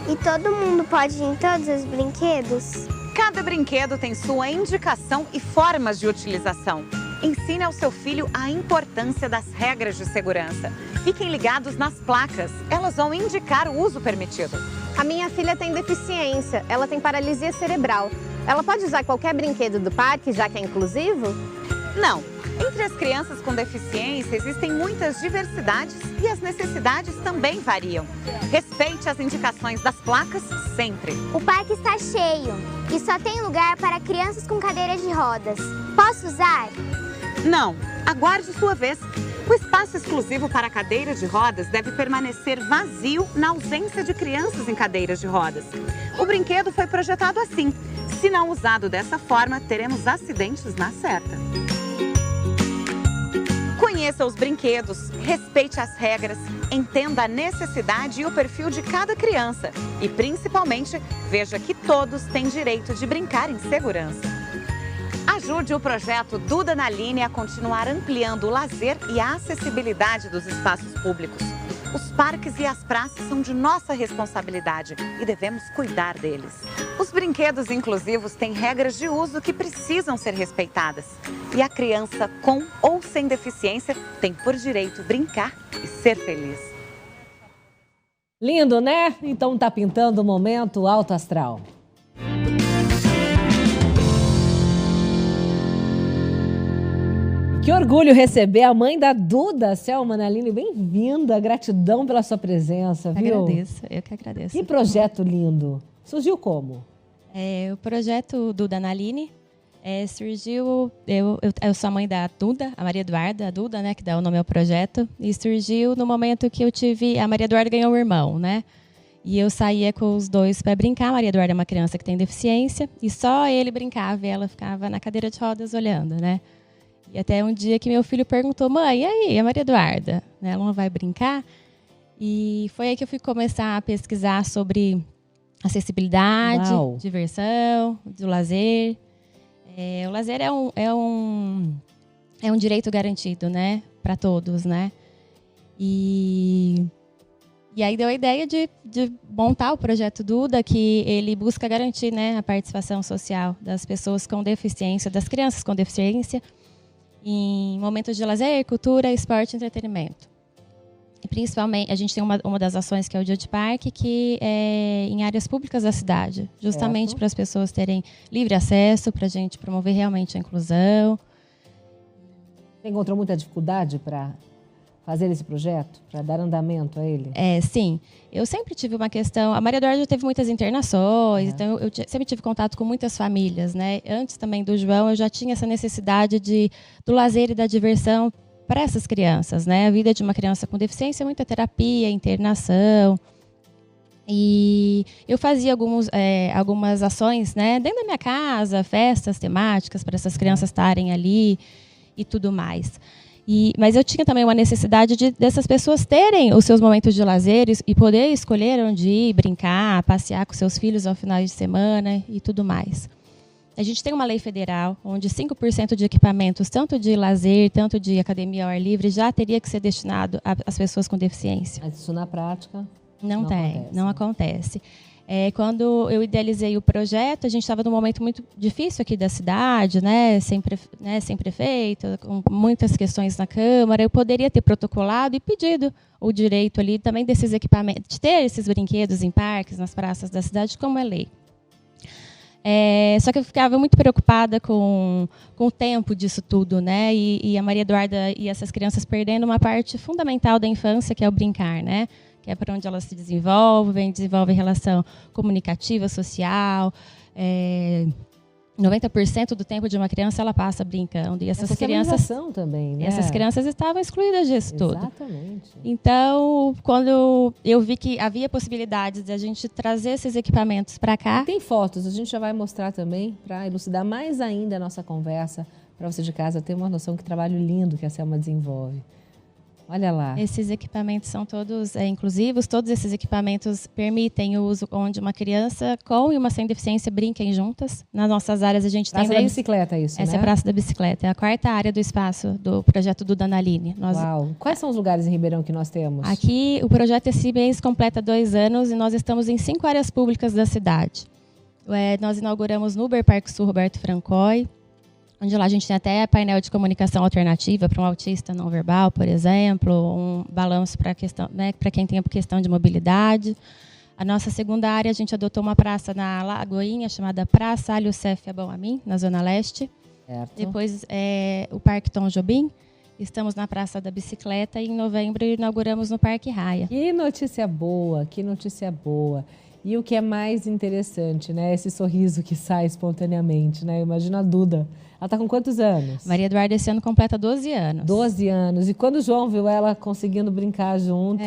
E todo mundo pode ir em todos os brinquedos? Cada brinquedo tem sua indicação e formas de utilização. Ensine ao seu filho a importância das regras de segurança. Fiquem ligados nas placas, elas vão indicar o uso permitido. A minha filha tem deficiência, ela tem paralisia cerebral. Ela pode usar qualquer brinquedo do parque, já que é inclusivo? Não. Entre as crianças com deficiência existem muitas diversidades e as necessidades também variam. Respeite as indicações das placas sempre. O parque está cheio e só tem lugar para crianças com cadeiras de rodas. Posso usar? Não. Aguarde sua vez. O espaço exclusivo para cadeiras de rodas deve permanecer vazio na ausência de crianças em cadeiras de rodas. O brinquedo foi projetado assim. Se não usado dessa forma, teremos acidentes na certa. Conheça os brinquedos, respeite as regras, entenda a necessidade e o perfil de cada criança. E, principalmente, veja que todos têm direito de brincar em segurança. Ajude o projeto Duda Naline a continuar ampliando o lazer e a acessibilidade dos espaços públicos. Os parques e as praças são de nossa responsabilidade e devemos cuidar deles. Os brinquedos inclusivos têm regras de uso que precisam ser respeitadas. E a criança com ou sem deficiência tem por direito brincar e ser feliz. Lindo, né? Então tá pintando o momento alto astral. Que orgulho receber a mãe da Duda, Selma Naline. Bem-vinda, gratidão pela sua presença, viu? Eu que agradeço. Que projeto lindo. Surgiu como? O projeto Duda Naline surgiu... Eu sou a mãe da Duda, a Maria Eduarda, a Duda, né, que dá o nome ao projeto. E surgiu no momento que eu tive... A Maria Eduarda ganhou um irmão, né? E eu saía com os dois para brincar. A Maria Eduarda é uma criança que tem deficiência. E só ele brincava e ela ficava na cadeira de rodas olhando, né? E até um dia que meu filho perguntou, mãe, e aí, a Maria Eduarda? Ela não vai brincar? E foi aí que eu fui começar a pesquisar sobre acessibilidade, diversão, do lazer. O lazer é um direito garantido, né, para todos, né? E aí deu a ideia de montar o projeto Duda, que ele busca garantir, né, a participação social das pessoas com deficiência, das crianças com deficiência, em momentos de lazer, cultura, esporte e entretenimento. E principalmente, a gente tem uma das ações que é o Dia de Parque, que é em áreas públicas da cidade, justamente para as pessoas terem livre acesso, para a gente promover realmente a inclusão. Você encontrou muita dificuldade para fazer esse projeto, para dar andamento a ele? Sim. Eu sempre tive uma questão... A Maria Eduarda já teve muitas internações, então eu sempre tive contato com muitas famílias, né? Antes também do João, eu já tinha essa necessidade do lazer e da diversão para essas crianças, né? A vida de uma criança com deficiência é muita terapia, internação. E eu fazia algumas ações, né? Dentro da minha casa, festas temáticas para essas crianças estarem ali e tudo mais. Mas eu tinha também uma necessidade dessas pessoas terem os seus momentos de lazer e poder escolher onde ir, brincar, passear com seus filhos ao final de semana e tudo mais. A gente tem uma lei federal onde 5% de equipamentos, tanto de lazer, tanto de academia ao ar livre, já teria que ser destinado às pessoas com deficiência. Mas isso na prática não acontece. Quando eu idealizei o projeto, a gente estava num momento muito difícil aqui da cidade, né, sem prefeito, com muitas questões na Câmara. Eu poderia ter protocolado e pedido o direito ali também desses equipamentos, de ter esses brinquedos em parques, nas praças da cidade, como é lei. Só que eu ficava muito preocupada com o tempo disso tudo, né? E a Maria Eduarda e essas crianças perdendo uma parte fundamental da infância, que é o brincar, né? Que é para onde elas se desenvolvem relação comunicativa, social, 90% do tempo de uma criança ela passa brincando. E essas crianças também, né? Essas crianças estavam excluídas disso tudo. Exatamente. Então, quando eu vi que havia possibilidades de a gente trazer esses equipamentos para cá... Tem fotos, a gente já vai mostrar também para elucidar mais ainda a nossa conversa, para você de casa ter uma noção que trabalho lindo que a Selma desenvolve. Olha lá. Esses equipamentos são todos inclusivos, todos esses equipamentos permitem o uso onde uma criança com e uma sem deficiência brinquem juntas. Nas nossas áreas a gente Praça tem... da Bicicleta, isso, Essa né? é a Praça da Bicicleta, é a 4ª área do espaço do projeto do Danaline. Uau! Quais são os lugares em Ribeirão que nós temos? Aqui, o projeto esse mês completa 2 anos e nós estamos em 5 áreas públicas da cidade. Nós inauguramos no Uber Parque Sul Roberto Francoy, onde lá a gente tem até painel de comunicação alternativa para um autista não verbal, por exemplo, um balanço para quem tem questão de mobilidade. A nossa 2ª área, a gente adotou uma praça na Lagoinha, chamada Praça Alhucef Abão-Amin, na Zona Leste. Certo. Depois, o Parque Tom Jobim. Estamos na Praça da Bicicleta e em novembro inauguramos no Parque Raia. Que notícia boa, que notícia boa. E o que é mais interessante, né? Esse sorriso que sai espontaneamente, né? Imagina a Duda. Ela está com quantos anos? Maria Eduarda esse ano completa 12 anos. 12 anos. E quando o João viu ela conseguindo brincar junto,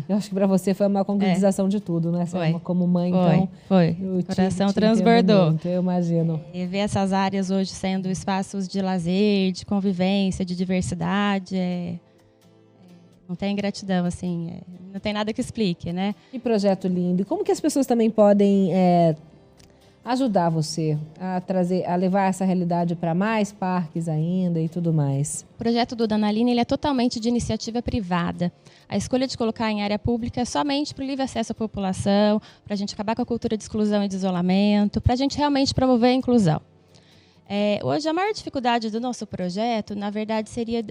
eu acho que para você foi uma concretização de tudo, né? Foi. Como mãe, então. Foi. O coração transbordou. Muito, eu imagino. E ver essas áreas hoje sendo espaços de lazer, de convivência, de diversidade, não tem gratidão, assim, não tem nada que explique, né? Que projeto lindo. E como que as pessoas também podem ajudar você a levar essa realidade para mais parques ainda e tudo mais? O projeto do Danaline ele é totalmente de iniciativa privada. A escolha de colocar em área pública é somente para o livre acesso à população, para a gente acabar com a cultura de exclusão e de isolamento, para a gente realmente promover a inclusão. Hoje, a maior dificuldade do nosso projeto, na verdade, seria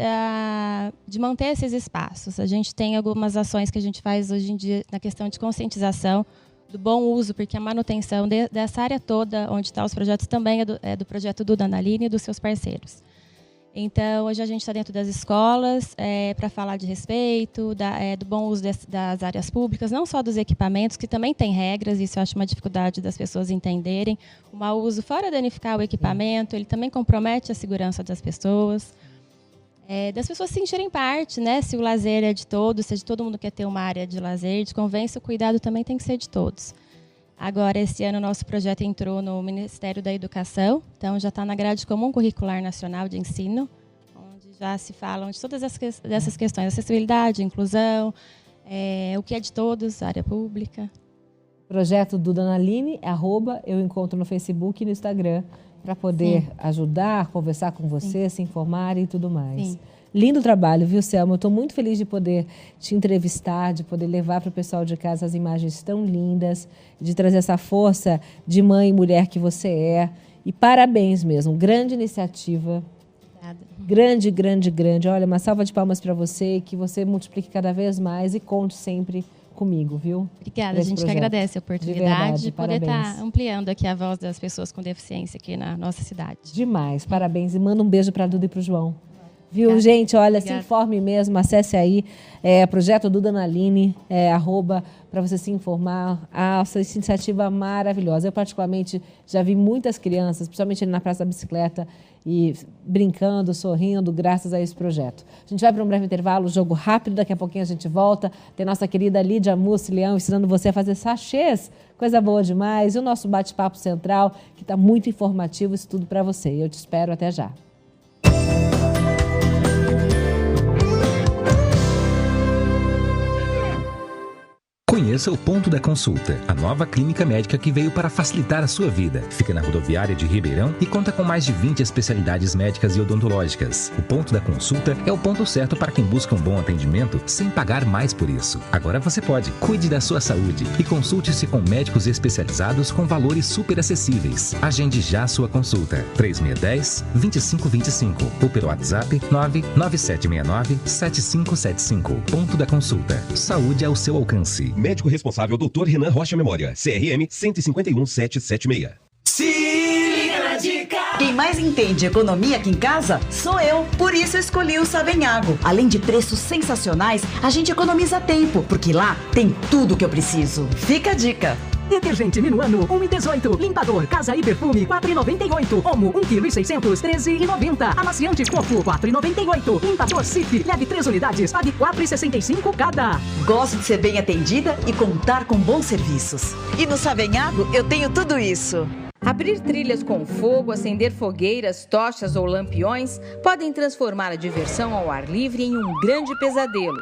de manter esses espaços. A gente tem algumas ações que a gente faz hoje em dia na questão de conscientização do bom uso, porque a manutenção dessa área toda, onde estão os projetos, também é do projeto do Danaline e dos seus parceiros. Então, hoje a gente está dentro das escolas para falar de respeito, do bom uso das áreas públicas, não só dos equipamentos, que também tem regras, isso eu acho uma dificuldade das pessoas entenderem. O mau uso, fora danificar o equipamento, ele também compromete a segurança das pessoas. Das pessoas se sentirem parte, né? Se o lazer é de todos, se todo mundo quer ter uma área de lazer, de convivência, o cuidado também tem que ser de todos. Agora, esse ano, o nosso projeto entrou no Ministério da Educação, então já está na grade comum curricular nacional de ensino, onde já se falam de todas essas questões, acessibilidade, inclusão, o que é de todos, área pública. Projeto do Danaline, eu encontro no Facebook e no Instagram, para poder ajudar, conversar com você, se informar e tudo mais. Sim. Lindo trabalho, viu, Selma? Eu estou muito feliz de poder te entrevistar, de poder levar para o pessoal de casa as imagens tão lindas, de trazer essa força de mãe e mulher que você é. E parabéns mesmo, grande iniciativa. Obrigada. Grande, grande, grande. Olha, uma salva de palmas para você, que você multiplique cada vez mais e conte sempre comigo, viu? Obrigada, a gente que agradece a oportunidade de poder estar ampliando aqui a voz das pessoas com deficiência aqui na nossa cidade. Demais, parabéns. E manda um beijo para a Duda e para o João. Viu, obrigada. Gente? Olha, obrigada. Se informe mesmo, acesse aí, projeto do Danaline, para você se informar. Essa iniciativa maravilhosa. Eu, particularmente, já vi muitas crianças, principalmente ali na Praça da Bicicleta, e brincando, sorrindo, graças a esse projeto. A gente vai para um breve intervalo, jogo rápido, daqui a pouquinho a gente volta. Tem nossa querida Lídia Mussi Leão ensinando você a fazer sachês, coisa boa demais. E o nosso bate-papo central, que está muito informativo, isso tudo para você. Eu te espero, até já. Conheça o Ponto da Consulta, a nova clínica médica que veio para facilitar a sua vida. Fica na rodoviária de Ribeirão e conta com mais de 20 especialidades médicas e odontológicas. O Ponto da Consulta é o ponto certo para quem busca um bom atendimento sem pagar mais por isso. Agora você pode. Cuide da sua saúde e consulte-se com médicos especializados com valores super acessíveis. Agende já sua consulta. 3610-2525 ou pelo WhatsApp 99769-7575. Ponto da Consulta. Saúde ao seu alcance. Médico responsável Dr. Renan Rocha Memória, CRM 151776. Se liga na dica! Quem mais entende economia aqui em casa sou eu. Por isso eu escolhi o Savenhago. Além de preços sensacionais, a gente economiza tempo, porque lá tem tudo que eu preciso. Fica a dica. Detergente Minuano, 1,18. Limpador, casa e perfume, 4,98. Omo, 1,6 kg, 13,90. Amaciante fofo, 4,98. Limpador Cif, leve 3 unidades, pague 4,65 cada. Gosto de ser bem atendida e contar com bons serviços. E no Savenhago eu tenho tudo isso. Abrir trilhas com fogo, acender fogueiras, tochas ou lampiões podem transformar a diversão ao ar livre em um grande pesadelo.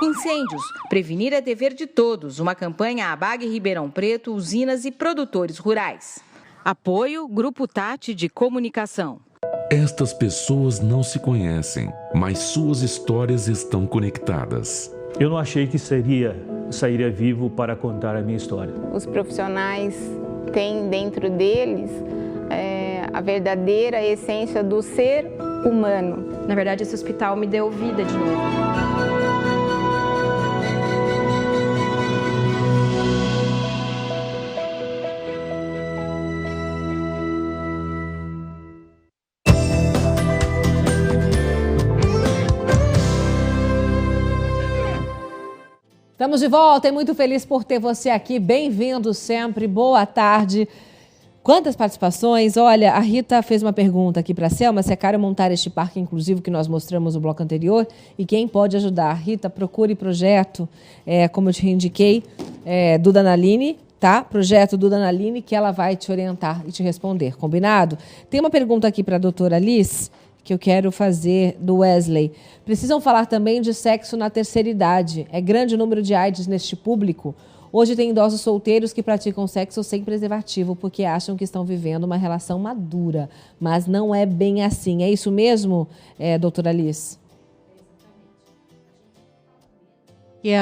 Incêndios. Prevenir é dever de todos. Uma campanha ABAG Ribeirão Preto, usinas e produtores rurais. Apoio Grupo Tati de Comunicação. Estas pessoas não se conhecem, mas suas histórias estão conectadas. Eu não achei que sairia vivo para contar a minha história. Os profissionais têm dentro deles a verdadeira essência do ser humano. Na verdade, esse hospital me deu vida de novo. Estamos de volta e muito feliz por ter você aqui. Bem-vindo sempre, boa tarde. Quantas participações? Olha, a Rita fez uma pergunta aqui para a Selma, se é caro montar este parque inclusivo que nós mostramos no bloco anterior e quem pode ajudar. Rita, procure projeto, como eu te indiquei, do Danaline, tá? Projeto do Danaline, que ela vai te orientar e te responder, combinado? Tem uma pergunta aqui para a doutora Liz, que eu quero fazer do Wesley. Precisam falar também de sexo na terceira idade. É grande o número de AIDS neste público. Hoje tem idosos solteiros que praticam sexo sem preservativo porque acham que estão vivendo uma relação madura. Mas não é bem assim. É isso mesmo, doutora Liz? Que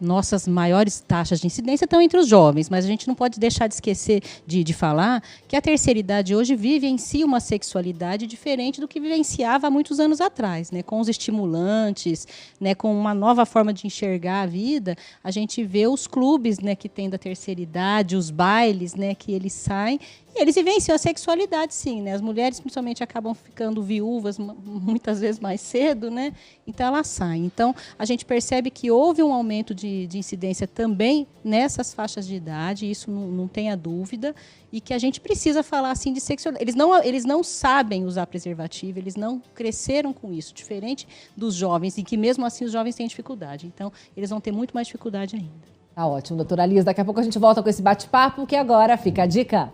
nossas maiores taxas de incidência estão entre os jovens, mas a gente não pode deixar de esquecer de falar que a terceira idade hoje vive em si uma sexualidade diferente do que vivenciava há muitos anos atrás, né? Com os estimulantes, né? Com uma nova forma de enxergar a vida, a gente vê os clubes, né, que tem da terceira idade, os bailes, né, que eles saem. Eles vivenciam a sexualidade, sim, né? As mulheres, principalmente, acabam ficando viúvas muitas vezes mais cedo, né? Então, elas saem. Então, a gente percebe que houve um aumento de incidência também nessas faixas de idade, isso não tenha dúvida, e que a gente precisa falar, assim, de sexualidade. Eles não sabem usar preservativo, eles não cresceram com isso, diferente dos jovens, e que, mesmo assim, os jovens têm dificuldade. Então, eles vão ter muito mais dificuldade ainda. Tá ótimo, doutora Liz. Daqui a pouco a gente volta com esse bate-papo, que agora fica a dica.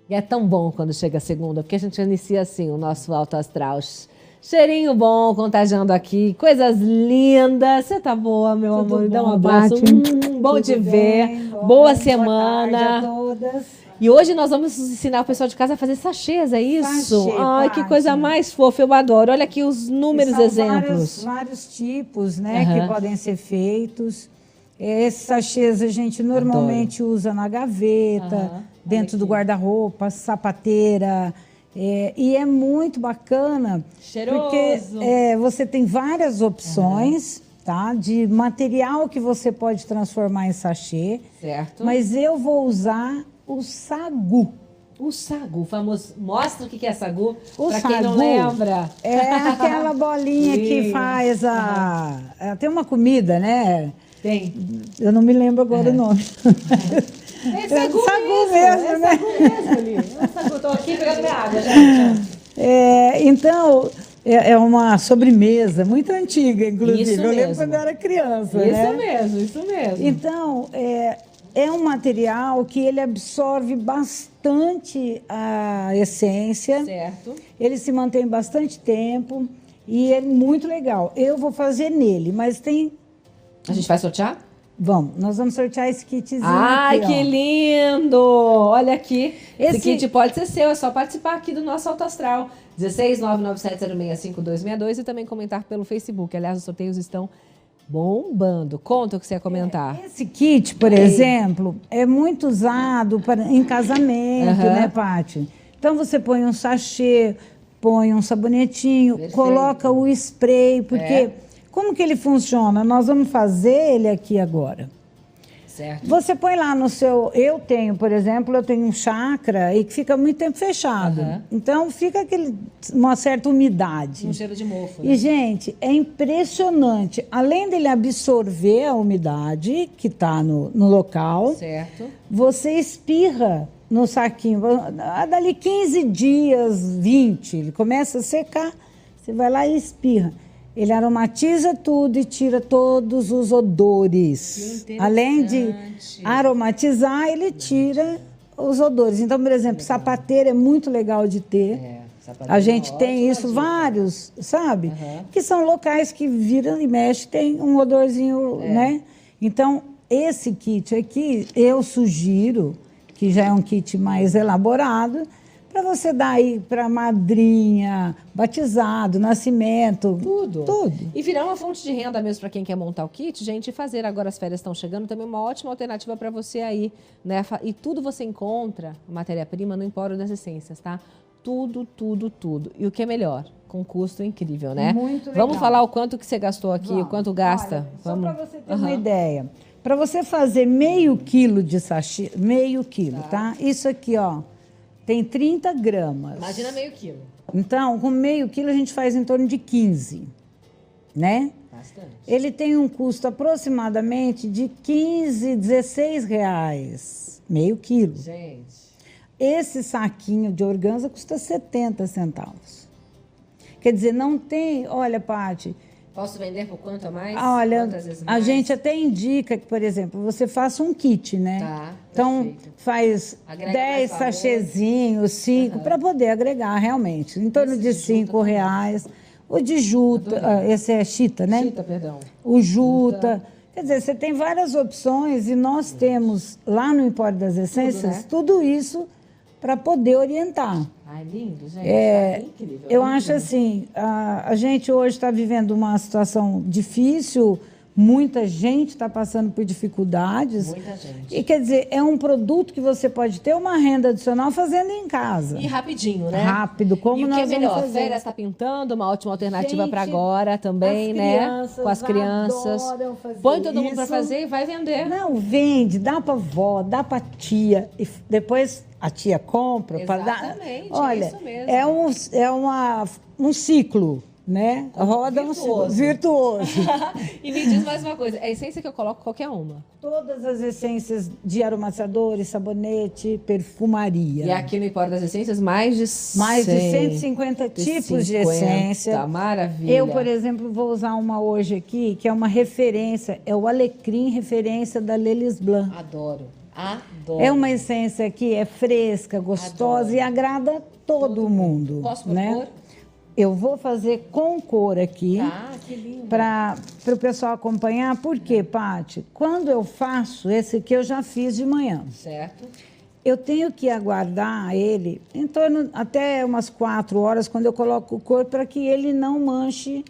E é tão bom quando chega a segunda, porque a gente inicia assim o nosso Alto Astral. Cheirinho bom, contagiando aqui, coisas lindas. Você tá boa, meu amor? Bom, dá um abraço. Bom te ver. Boa semana. Boa tarde a todas. E hoje nós vamos ensinar o pessoal de casa a fazer sachês, é isso? Sachê, ai, que coisa mais fofa, eu adoro. Olha aqui os números, exemplos. Vários tipos, né, que podem ser feitos. Esses sachês a gente normalmente usa na gaveta, dentro do guarda-roupa, sapateira. E é muito bacana. Cheiroso. Porque você tem várias opções, tá, de material que você pode transformar em sachê. Certo. Mas eu vou usar o sagu. O sagu, famoso. Mostra o que é sagu, para sagu, quem não lembra. É aquela bolinha que faz tem uma comida, né? Tem. Eu não me lembro agora o nome. É sagu mesmo, né? É sagu mesmo ali. É sagu. Estou aqui pegando minha água, gente. Então, é uma sobremesa muito antiga, inclusive. Isso eu lembro mesmo. quando eu era criança. Isso mesmo. Então, é um material que ele absorve bastante a essência. Certo. Ele se mantém bastante tempo e é muito legal. Eu vou fazer nele, mas tem... A gente vai sortear? Nós vamos sortear esse kitzinho Ai, aqui, que ó. lindo! Olha aqui, esse kit pode ser seu, é só participar aqui do nosso Alto Astral. 16997065262 e também comentar pelo Facebook. Aliás, os sorteios estão bombando. Conta o que você ia comentar. Esse kit, por exemplo, é muito usado em casamento, né, Paty? Então, você põe um sachê, põe um sabonetinho, coloca o spray, porque... Como que ele funciona? Nós vamos fazer ele aqui agora. Certo. Você põe lá no seu... Eu tenho, por exemplo, eu tenho um chakra e que fica muito tempo fechado. Então, fica uma certa umidade. Um cheiro de mofo. E, gente, é impressionante. Além dele absorver a umidade que está no local, certo. Você espirra no saquinho. Dali 15 dias, 20, ele começa a secar, você vai lá e espirra. Ele aromatiza tudo e tira todos os odores. Além de aromatizar, ele tira os odores. Então, por exemplo, sapateiro é muito legal de ter. A gente tem isso, vários, sabe? Que são locais que viram e mexem, tem um odorzinho, né? Então, esse kit aqui, eu sugiro, que já é um kit mais elaborado, para você dar aí para madrinha, batizado, nascimento, tudo. E virar uma fonte de renda mesmo para quem quer montar o kit, gente, e fazer agora as férias estão chegando, também é uma ótima alternativa para você aí, né? E tudo você encontra, matéria-prima, no Empório das Essências, tá? Tudo. E o que é melhor? Com custo incrível, né? Muito legal. Vamos falar o quanto que você gastou aqui, o quanto gasta? Olha, só para você ter uma ideia. Para você fazer meio quilo de sachê, meio quilo, tá? Isso aqui, ó, tem 30 gramas. Imagina meio quilo. Então, com meio quilo a gente faz em torno de 15, né? Bastante. Ele tem um custo aproximadamente de 15, 16 reais, meio quilo. Gente. Esse saquinho de organza custa 70 centavos. Quer dizer, não tem... Olha, Paty... Posso vender por quanto a mais? Olha, Quantas vezes mais? a gente até indica que, por exemplo, você faça um kit, né? Tá, então, perfeito. faz Agrega 10 sachezinhos, 5, para poder agregar realmente. Em torno de 5 reais. O de juta, esse é chita, né? Chita, perdão. O juta. Quer dizer, você tem várias opções e nós temos lá no Empório das Essências tudo isso para poder orientar. Ai, lindo, gente. É incrível. Eu acho assim, a gente hoje está vivendo uma situação difícil, muita gente está passando por dificuldades. Muita gente. E quer dizer, é um produto que você pode ter uma renda adicional fazendo em casa. E rapidinho, né? Rápido, como e o nós que é melhor? vamos fazer. Férias está pintando, uma ótima alternativa Gente, para agora também, né? Com as crianças. Põe todo mundo para fazer e vai vender. Não, vende, dá para avó, dá para tia. E depois a tia compra. Exatamente, Olha, é isso mesmo. Um ciclo, né? Roda um ciclo virtuoso. E me diz mais uma coisa, a essência que eu coloco, qualquer uma? Todas as essências de aromatizadores, sabonete, perfumaria. E aqui no Empório das Essências, mais de 150 tipos de essência. Tá, maravilha. Eu, por exemplo, vou usar uma hoje aqui, que é uma referência, é o alecrim, referência da Lelis Blanc. Adoro. É uma essência que é fresca, gostosa e agrada todo mundo. Posso né? propor? Eu vou fazer com cor aqui, que lindo. para o pessoal acompanhar. Por quê, Paty? Quando eu faço, esse aqui eu já fiz de manhã. Certo. Eu tenho que aguardar ele em torno até umas 4 horas, quando eu coloco o cor, para que ele não manche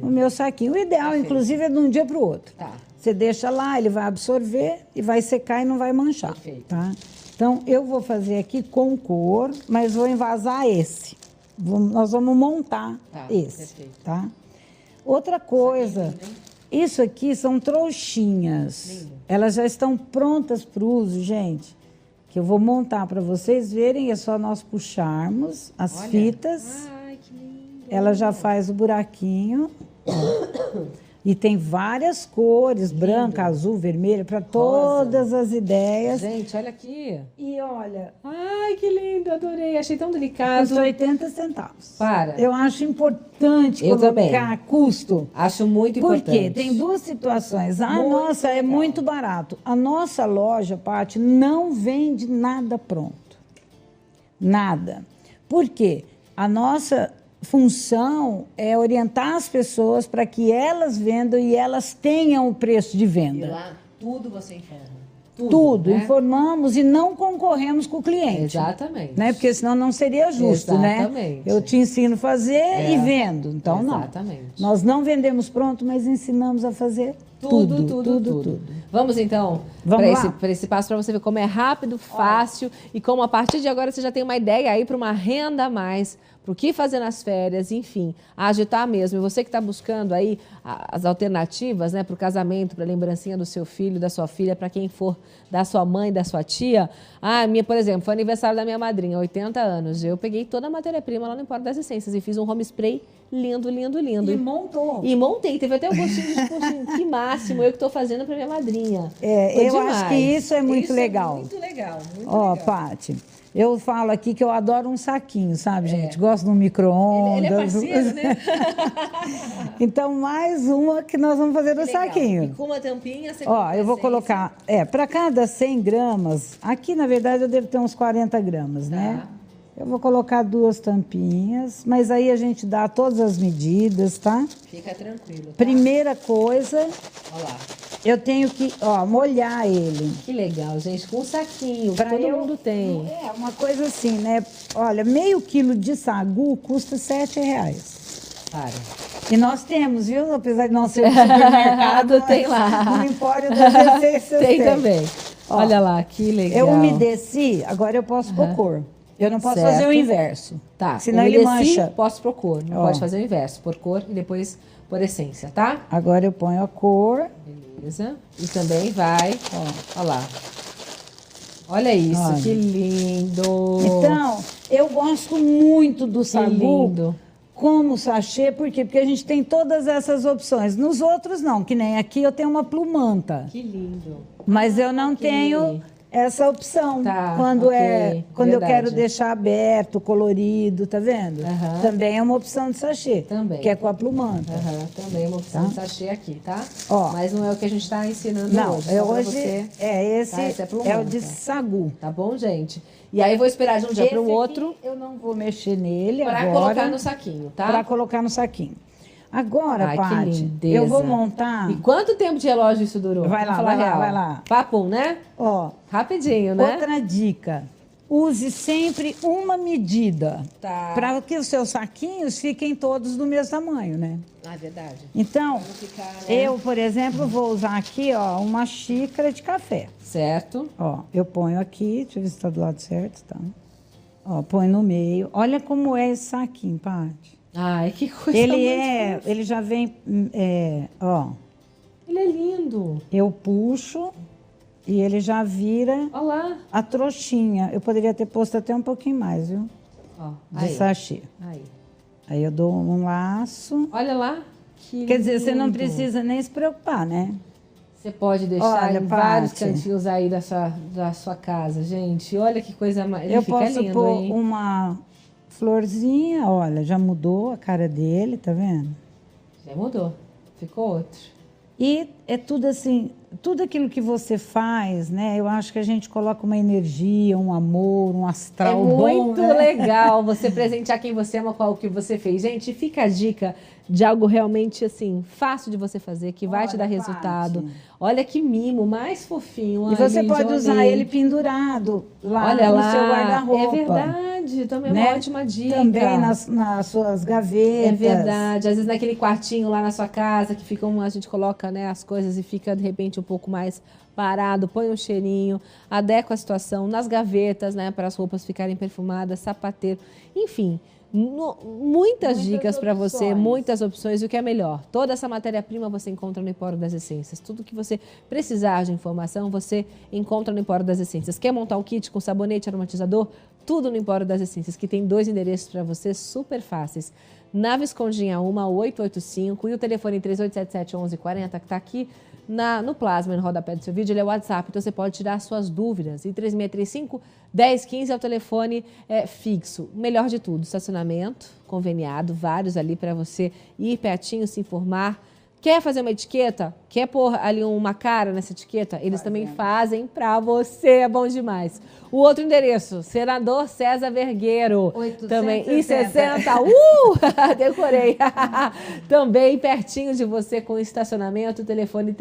o meu saquinho. O ideal, inclusive, é de um dia para o outro. Tá. Você deixa lá, ele vai absorver e vai secar e não vai manchar. Perfeito. Tá? Então, eu vou fazer aqui com cor, mas vou envasar esse. Nós vamos montar esse. Perfeito. Tá? Outra coisa, isso aqui são trouxinhas. Lindo. Elas já estão prontas para o uso, gente. Que eu vou montar para vocês verem. É só nós puxarmos as fitas. Ai, que lindo. Ela já faz o buraquinho. E tem várias cores, branca, azul, vermelha, para todas as ideias. Gente, olha aqui. E olha... Ai, que lindo, adorei. Achei tão delicado. Custa 80 centavos. Para. Eu acho importante colocar custo. Acho muito importante. Porque tem duas situações. A nossa é muito barato. A nossa loja, Paty, não vende nada pronto. Nada. Por quê? A nossa função é orientar as pessoas para que elas vendam e elas tenham o preço de venda. E lá, tudo você informa. Tudo, né? Informamos e não concorremos com o cliente. Exatamente. Né? Porque senão não seria justo, Exatamente. né? Eu te ensino a fazer e vendo. Então, Exatamente. não. Nós não vendemos pronto, mas ensinamos a fazer tudo. Vamos então para esse passo para você ver como é rápido, fácil e como a partir de agora você já tem uma ideia aí para uma renda a mais, para o que fazer nas férias, enfim, agitar mesmo. E você que está buscando aí as alternativas, né, para o casamento, para a lembrancinha do seu filho, da sua filha, para quem for, da sua mãe, da sua tia. Por exemplo, foi aniversário da minha madrinha, 80 anos. Eu peguei toda a matéria-prima lá no Empório das Essências e fiz um home spray lindo, lindo, lindo. E montou. E montei, teve até um gostinho de tipo, que máximo, eu que estou fazendo para minha madrinha. Eu acho que isso é muito legal. É muito legal, muito Ó, legal. Paty, eu falo aqui que eu adoro um saquinho, sabe, gente? Gosto de um micro-ondas. Ele é parceiro, né? Então, mais uma que nós vamos fazer no saquinho. E com uma tampinha, você Ó, eu vou colocar, para cada 100 gramas, aqui na verdade eu devo ter uns 40 gramas, né? Eu vou colocar 2 tampinhas, mas aí a gente dá todas as medidas, tá? Fica tranquilo. Tá? Primeira coisa, olha lá. Eu tenho que, molhar ele. Que legal, gente, com um saquinho, que todo mundo tem. É, uma coisa assim, né? Olha, meio quilo de sagu custa R$7. Para. E nós temos, viu? Apesar de não ser um supermercado, tem lá. No Empório das Essências tem também. Ó, olha lá, que legal. Eu umedeci, agora eu posso pôr cor. Eu não posso fazer o inverso. Tá, senão ele mancha. Posso pôr cor, não pode fazer o inverso. Pôr cor e depois por essência, tá? Agora eu ponho a cor. Beleza. E também vai, olha lá. Olha isso, olha. Que lindo. Então, eu gosto muito do sagu como sachê, por quê? Porque a gente tem todas essas opções. Nos outros não, que nem aqui eu tenho uma plumanta. Que lindo. Mas eu não tenho essa opção. Quando eu quero deixar aberto, colorido, tá vendo? Também é uma opção de sachê. Também. Que é com a plumanta. Também é uma opção de sachê aqui, tá? Ó, mas não é o que a gente está ensinando hoje. Não, hoje esse é o de sagu. Tá bom, gente? E aí vou esperar de um dia para o outro. Eu não vou mexer nele agora. Para colocar no saquinho, tá? Para colocar no saquinho. Agora, Paty, eu vou montar... E quanto tempo de relógio isso durou? Vai lá, vai lá. Papum, né? Ó. Rapidinho, né? Outra dica. Use sempre uma medida. Tá. Para que os seus saquinhos fiquem todos do mesmo tamanho, né? É verdade. Então, eu, por exemplo, vou usar aqui, ó, uma xícara de café. Certo. Ó, eu ponho aqui, deixa eu ver se está do lado certo, tá? Ó, põe no meio. Olha como é esse saquinho, Paty. Ai, que coisa ele já vem, ó. Ele é lindo. Eu puxo e ele já vira a trouxinha. Eu poderia ter posto até um pouquinho mais, viu? Ó, de sachê. Aí eu dou um laço. Olha lá. Quer dizer, você não precisa nem se preocupar, né? Você pode deixar em vários cantinhos aí da sua casa, gente. Olha que coisa mais. Eu posso pôr uma florzinha, olha, já mudou a cara dele, tá vendo? Já mudou, ficou outro. E é tudo assim, tudo aquilo que você faz, né? Eu acho que a gente coloca uma energia, um amor, um astral bom. É muito legal você presentear quem você ama com o que você fez. Gente, fica a dica de algo realmente, assim, fácil de você fazer, que vai te dar resultado. Olha que mimo, mais fofinho. E você pode usar ele pendurado lá no seu guarda-roupa. É verdade, também é uma ótima dica. Também nas suas gavetas. É verdade, às vezes naquele quartinho lá na sua casa, que fica a gente coloca, né, as coisas e fica, de repente, um pouco mais parado, põe um cheirinho, adequa a situação nas gavetas, né, para as roupas ficarem perfumadas, sapateiro, enfim... Muitas dicas para você, muitas opções. E o que é melhor? Toda essa matéria-prima você encontra no Empório das Essências. Tudo que você precisar de informação, você encontra no Empório das Essências. Quer montar um kit com sabonete, aromatizador? Tudo no Empório das Essências, que tem 2 endereços para você super fáceis. Na Viscondinha 885 e o telefone 3877-1140, que está aqui no plasma, no rodapé do seu vídeo, ele é o WhatsApp, então você pode tirar suas dúvidas. E 3635-1015 é o telefone fixo. O melhor de tudo, estacionamento conveniado, vários ali para você ir pertinho, se informar. Quer fazer uma etiqueta? Quer pôr ali uma cara nessa etiqueta? Eles também fazem para você, é bom demais. O outro endereço, Senador César Vergueiro. 860. Também, e 60. Decorei. Também pertinho de você com estacionamento, telefone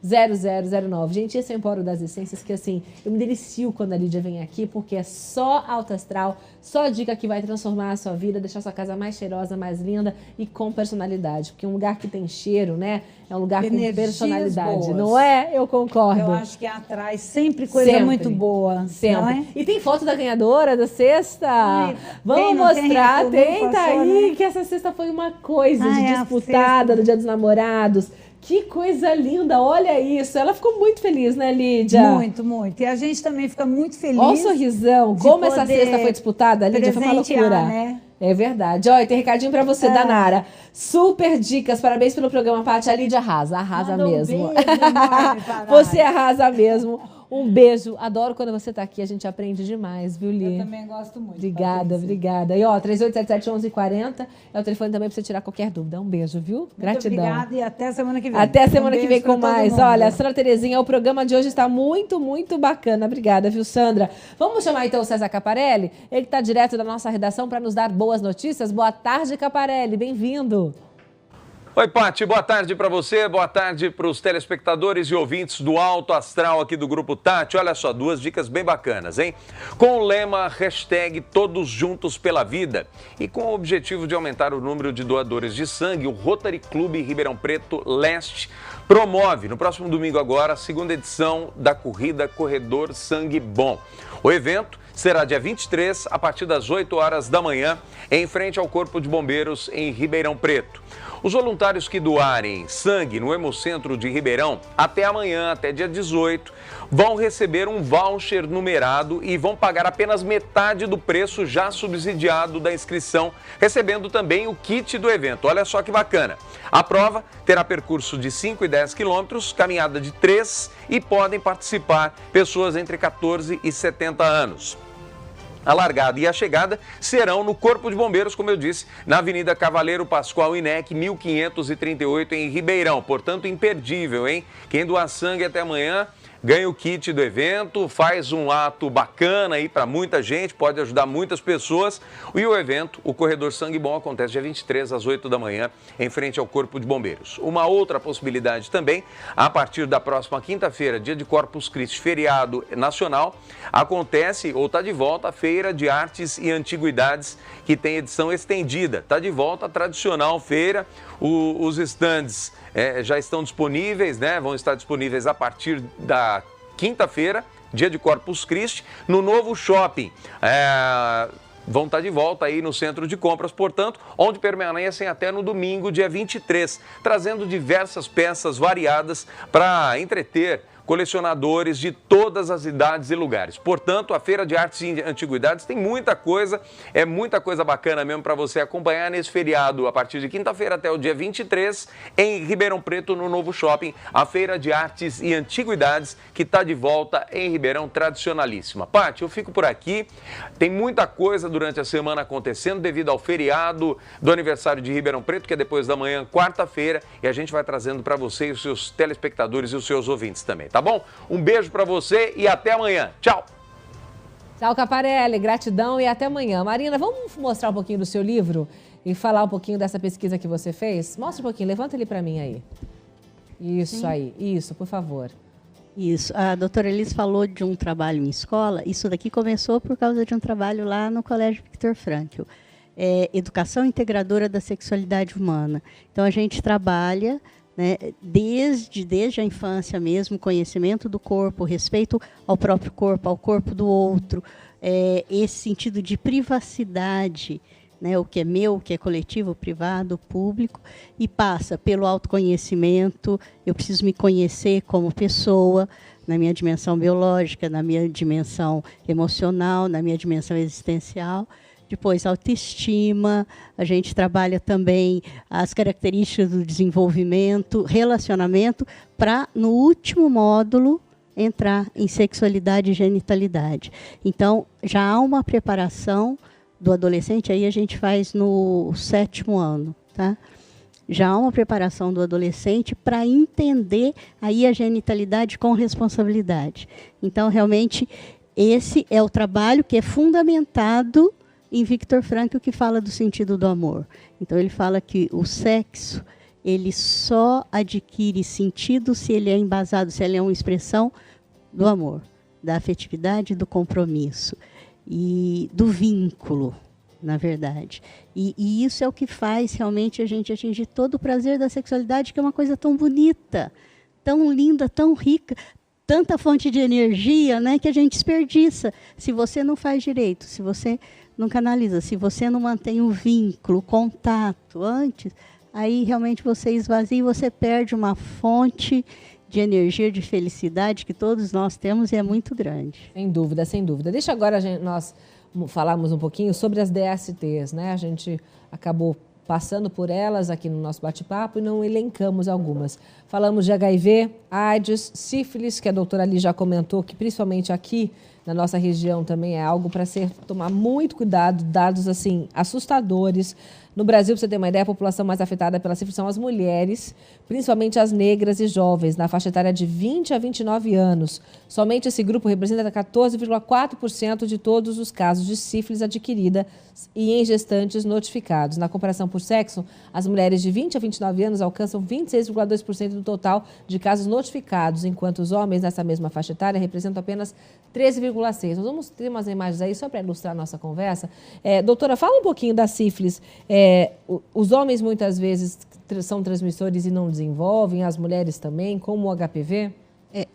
0009. Gente, esse é o Empório das Essências que, assim, eu me delicio quando a Lídia vem aqui, porque é só alto astral, só dica que vai transformar a sua vida, deixar sua casa mais cheirosa, mais linda e com personalidade. Porque um lugar que tem cheiro, né, é um lugar com personalidade, boas. Não é? Eu concordo. Eu acho que atrai sempre coisa muito boa. Sempre. Não é? E tem foto da ganhadora da cesta? Vamos mostrar, tá aí, que essa cesta foi uma coisa disputada no Dia dos Namorados. Que coisa linda, olha isso. Ela ficou muito feliz, né, Lídia? Muito, muito. E a gente também fica muito feliz. Olha o sorrisão. Como essa cesta foi disputada, Lídia, foi uma loucura. Né? É verdade. Olha, tem recadinho pra você, da Nara. Super dicas, parabéns pelo programa, Paty. A Lídia arrasa mesmo. Você arrasa mesmo. Um beijo. Adoro quando você tá aqui, a gente aprende demais, viu, Lí? Eu também gosto muito. Obrigada. E ó, 3877-1140 é o telefone também pra você tirar qualquer dúvida. Um beijo, viu? Gratidão. Obrigada e até semana que vem. Até semana que vem com mais. Olha, Sandra Terezinha, o programa de hoje está muito, muito bacana. Obrigada, viu, Sandra? Vamos chamar então o César Caparelli? Ele está direto da nossa redação para nos dar boas notícias. Boa tarde, Caparelli. Bem-vindo. Oi, Paty, boa tarde para você, boa tarde para os telespectadores e ouvintes do Alto Astral aqui do Grupo Tati. Olha só, 2 dicas bem bacanas, hein? Com o lema #Todos Juntos pela Vida e com o objetivo de aumentar o número de doadores de sangue, o Rotary Clube Ribeirão Preto Leste promove, no próximo domingo agora, a 2ª edição da corrida Corredor Sangue Bom. O evento será dia 23, a partir das 8 horas da manhã, em frente ao Corpo de Bombeiros em Ribeirão Preto. Os voluntários que doarem sangue no Hemocentro de Ribeirão até amanhã, até dia 18, vão receber um voucher numerado e vão pagar apenas metade do preço já subsidiado da inscrição, recebendo também o kit do evento. Olha só que bacana. A prova terá percurso de 5 e 10 quilômetros, caminhada de 3 e podem participar pessoas entre 14 e 70 anos. A largada e a chegada serão no Corpo de Bombeiros, como eu disse, na Avenida Cavaleiro Pascoal Inec, 1538, em Ribeirão. Portanto, imperdível, hein? Quem doar sangue até amanhã ganha o kit do evento, faz um ato bacana aí para muita gente, pode ajudar muitas pessoas. E o evento, o Corredor Sangue Bom, acontece dia 23, às 8 da manhã, em frente ao Corpo de Bombeiros. Uma outra possibilidade também, a partir da próxima quinta-feira, dia de Corpus Christi, feriado nacional, acontece ou está de volta a Feira de Artes e Antiguidades, que tem edição estendida. Está de volta a tradicional feira, os estandes já estão disponíveis, né? Vão estar disponíveis a partir da quinta-feira, dia de Corpus Christi, no novo shopping. Vão estar de volta aí no centro de compras, portanto, onde permanecem até no domingo, dia 23, trazendo diversas peças variadas para entreter colecionadores de todas as idades e lugares. Portanto, a Feira de Artes e Antiguidades tem muita coisa, é muita coisa bacana mesmo para você acompanhar nesse feriado, a partir de quinta-feira até o dia 23, em Ribeirão Preto, no novo shopping, a Feira de Artes e Antiguidades, que está de volta em Ribeirão, tradicionalíssima. Paty, eu fico por aqui, tem muita coisa durante a semana acontecendo, devido ao feriado do aniversário de Ribeirão Preto, que é depois da manhã, quarta-feira, e a gente vai trazendo para você e os seus telespectadores e os seus ouvintes também. Tá bom? Um beijo para você e até amanhã. Tchau! Tchau, Caparelli. Gratidão e até amanhã. Marina, vamos mostrar um pouquinho do seu livro e falar um pouquinho dessa pesquisa que você fez? Mostra um pouquinho, levanta ele para mim aí. Isso. Sim. Aí, isso, por favor. Isso. A doutora Elis falou de um trabalho em escola. Isso daqui começou por causa de um trabalho lá no Colégio Victor Frankl. Educação integradora da sexualidade humana. Então, a gente trabalha, né, desde a infância mesmo, conhecimento do corpo, respeito ao próprio corpo, ao corpo do outro, esse sentido de privacidade, né, o que é meu, o que é coletivo, privado, público, e passa pelo autoconhecimento. Eu preciso me conhecer como pessoa, na minha dimensão biológica, na minha dimensão emocional, na minha dimensão existencial. Depois, autoestima, a gente trabalha também as características do desenvolvimento, relacionamento, para, no último módulo, entrar em sexualidade e genitalidade. Então, já há uma preparação do adolescente, aí a gente faz no 7º ano, tá? Já há uma preparação do adolescente para entender aí a genitalidade com responsabilidade. Então, realmente, esse é o trabalho que é fundamentado em Victor Frankl, que fala do sentido do amor. Então, ele fala que o sexo, ele só adquire sentido se ele é embasado, se ele é uma expressão do amor, da afetividade, do compromisso e do vínculo, na verdade. E isso é o que faz realmente a gente atingir todo o prazer da sexualidade, que é uma coisa tão bonita, tão linda, tão rica, tanta fonte de energia, né, que a gente desperdiça. Se você não faz direito, se você não canaliza, se você não mantém o vínculo, o contato antes, aí realmente você esvazia e você perde uma fonte de energia, de felicidade que todos nós temos e é muito grande. Sem dúvida, sem dúvida. Deixa agora nós falarmos um pouquinho sobre as DSTs, né? A gente acabou passando por elas aqui no nosso bate-papo e não elencamos algumas. Falamos de HIV, AIDS, sífilis, que a doutora ali já comentou, que principalmente aqui na nossa região também é algo para tomar muito cuidado, dados assim assustadores. No Brasil, para você ter uma ideia, a população mais afetada pela sífilis são as mulheres, principalmente as negras e jovens, na faixa etária de 20 a 29 anos. Somente esse grupo representa 14,4% de todos os casos de sífilis adquirida e em gestantes notificados. Na comparação por sexo, as mulheres de 20 a 29 anos alcançam 26,2% do total de casos notificados, enquanto os homens nessa mesma faixa etária representam apenas 13,6%. Nós vamos ter umas imagens aí só para ilustrar a nossa conversa. Doutora, fala um pouquinho da sífilis. Os homens muitas vezes são transmissores e não desenvolvem, as mulheres também, como o HPV?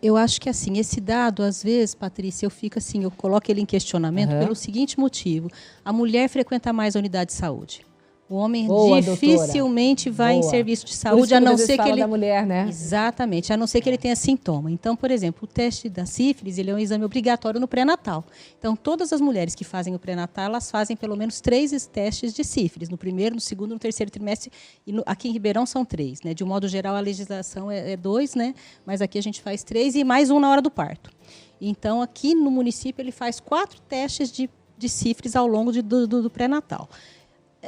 Eu acho que assim, esse dado, às vezes, Patrícia, eu coloco ele em questionamento pelo seguinte motivo. A mulher frequenta mais a unidade de saúde. O homem dificilmente vai em serviço de saúde, a não ser que ele... da mulher, né? Exatamente, a não ser que ele tenha sintoma. Então, por exemplo, o teste da sífilis, ele é um exame obrigatório no pré-natal. Então, todas as mulheres que fazem o pré-natal, elas fazem pelo menos 3 testes de sífilis, no primeiro, no segundo, no terceiro trimestre, e aqui em Ribeirão são 3, né? De um modo geral, a legislação é 2, né? Mas aqui a gente faz 3 e mais um na hora do parto. Então, aqui no município, ele faz 4 testes de sífilis ao longo do pré-natal.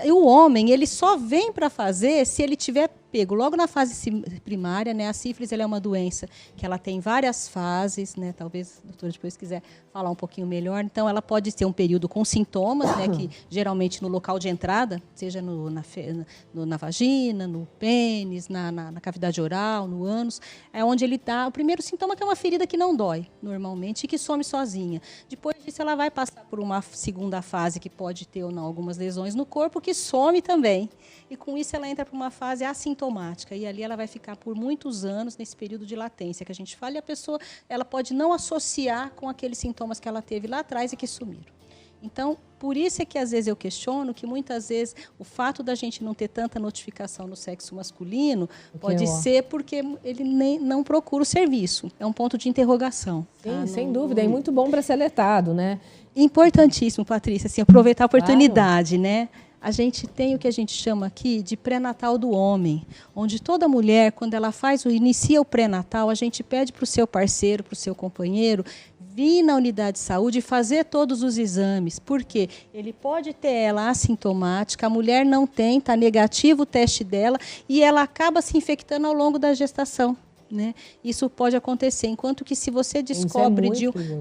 O homem, ele só vem para fazer se ele tiver pego logo na fase primária, né? A sífilis, ela é uma doença que ela tem várias fases, né? Talvez a doutora depois quiser falar um pouquinho melhor. Então, ela pode ter um período com sintomas, né? Que geralmente no local de entrada, seja na vagina, no pênis, na cavidade oral, no ânus, é onde ele dá o primeiro sintoma, que é uma ferida que não dói, normalmente, e que some sozinha. Depois disso, ela vai passar por uma segunda fase, que pode ter ou não algumas lesões no corpo, que some também. E com isso, ela entra para uma fase assintomática. E ali ela vai ficar por muitos anos nesse período de latência que a gente fala. E a pessoa ela pode não associar com aqueles sintomas que ela teve lá atrás e que sumiram. Então, por isso é que às vezes eu questiono que muitas vezes o fato da gente não ter tanta notificação no sexo masculino pode ser porque ele não procura o serviço. É um ponto de interrogação. Sim, sem dúvida. É muito bom para ser alertado, né? Importantíssimo, Patrícia, assim, aproveitar a oportunidade, né? A gente tem o que a gente chama aqui de pré-natal do homem, onde toda mulher, quando ela inicia o pré-natal, a gente pede para o seu parceiro, para o seu companheiro, vir na unidade de saúde e fazer todos os exames. Por quê? Ele pode ter ela assintomática, a mulher não tem, está negativo o teste dela, e ela acaba se infectando ao longo da gestação. Né? Isso pode acontecer, enquanto que se você descobre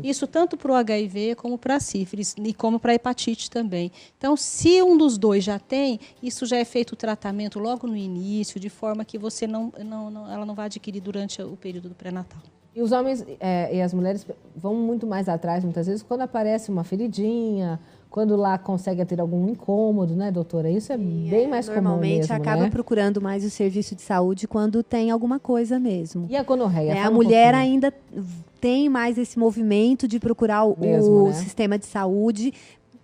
isso tanto para o HIV como para a sífilis e como para a hepatite também. Então, se um dos dois já tem, isso já é feito o tratamento logo no início, de forma que você ela não vai adquirir durante o período do pré-natal. E os homens e as mulheres vão muito mais atrás, muitas vezes, quando aparece uma feridinha, quando lá consegue ter algum incômodo, né, doutora? Isso é bem mais comum mesmo, normalmente acaba procurando mais o serviço de saúde quando tem alguma coisa mesmo. E a gonorreia? A mulher ainda tem mais esse movimento de procurar o sistema de saúde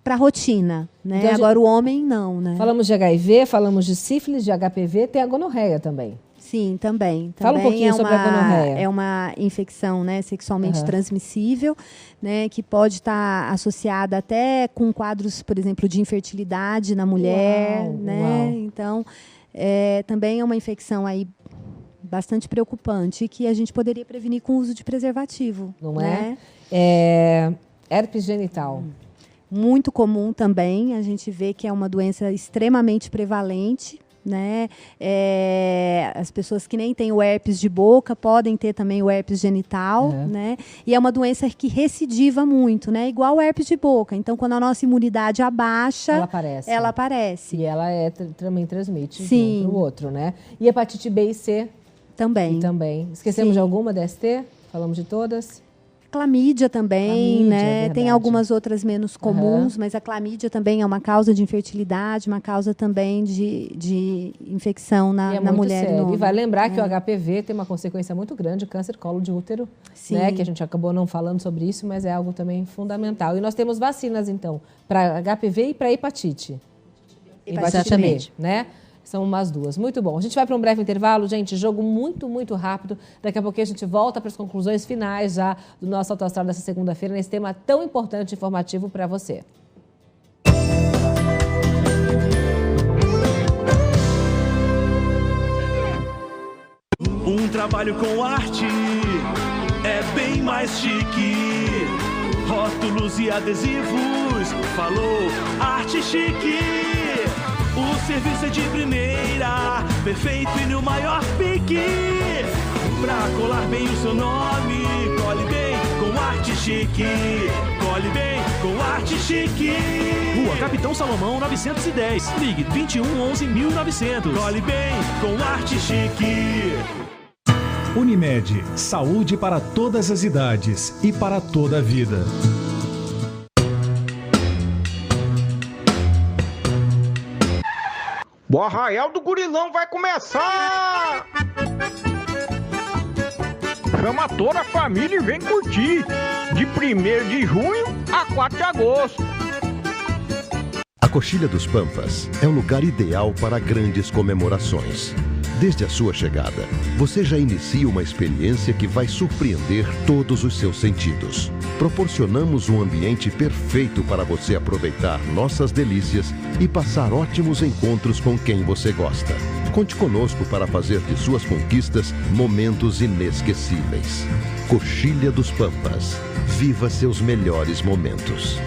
para a rotina, né? Então, agora o homem não, né? Falamos de HIV, falamos de sífilis, de HPV, tem a gonorreia também. Sim, também. Fala um pouquinho sobre a gonorreia. É uma infecção, né, sexualmente transmissível, né, que pode estar associada até com quadros, por exemplo, de infertilidade na mulher. Né? Então, também é uma infecção aí bastante preocupante que a gente poderia prevenir com o uso de preservativo. Não é? Herpes genital. Muito comum também. A gente vê que é uma doença extremamente prevalente. né? As pessoas que nem têm o herpes de boca podem ter também o herpes genital, né? E é uma doença que recidiva muito, né? Igual o herpes de boca. Então, quando a nossa imunidade abaixa, ela aparece. E ela também transmite Sim. de um para o outro, né? E hepatite B e C? Também. Esquecemos Sim. de alguma DST? Falamos de todas? Clamídia também, né? É tem algumas outras menos comuns, mas a clamídia também é uma causa de infertilidade, uma causa também de infecção na mulher. Sério. E vai lembrar que o HPV tem uma consequência muito grande, câncer colo de útero, né? Que a gente acabou não falando sobre isso, mas é algo também fundamental. E nós temos vacinas, então, para HPV e para hepatite. Hepatite B, né? São umas duas. Muito bom. A gente vai para um breve intervalo, gente. Jogo muito, muito rápido. Daqui a pouquinho a gente volta para as conclusões finais já do nosso Auto Astral dessa segunda-feira, nesse tema tão importante e informativo para você. Um trabalho com arte é bem mais chique. Rótulos e adesivos, falou Arte Chique. O serviço é de primeira, perfeito e no maior pique. Pra colar bem o seu nome, cole bem com Arte Chique. Cole bem com Arte Chique. Rua Capitão Salomão 910. Ligue 21 11 1900. Cole bem com Arte Chique. Unimed, saúde para todas as idades e para toda a vida. O Arraial do Gurilão vai começar! Chama toda a família e vem curtir! De 1º de junho a 4 de agosto. A Coxilha dos Pampas é um lugar ideal para grandes comemorações. Desde a sua chegada, você já inicia uma experiência que vai surpreender todos os seus sentidos. Proporcionamos um ambiente perfeito para você aproveitar nossas delícias e passar ótimos encontros com quem você gosta. Conte conosco para fazer de suas conquistas momentos inesquecíveis. Coxilha dos Pampas. Viva seus melhores momentos.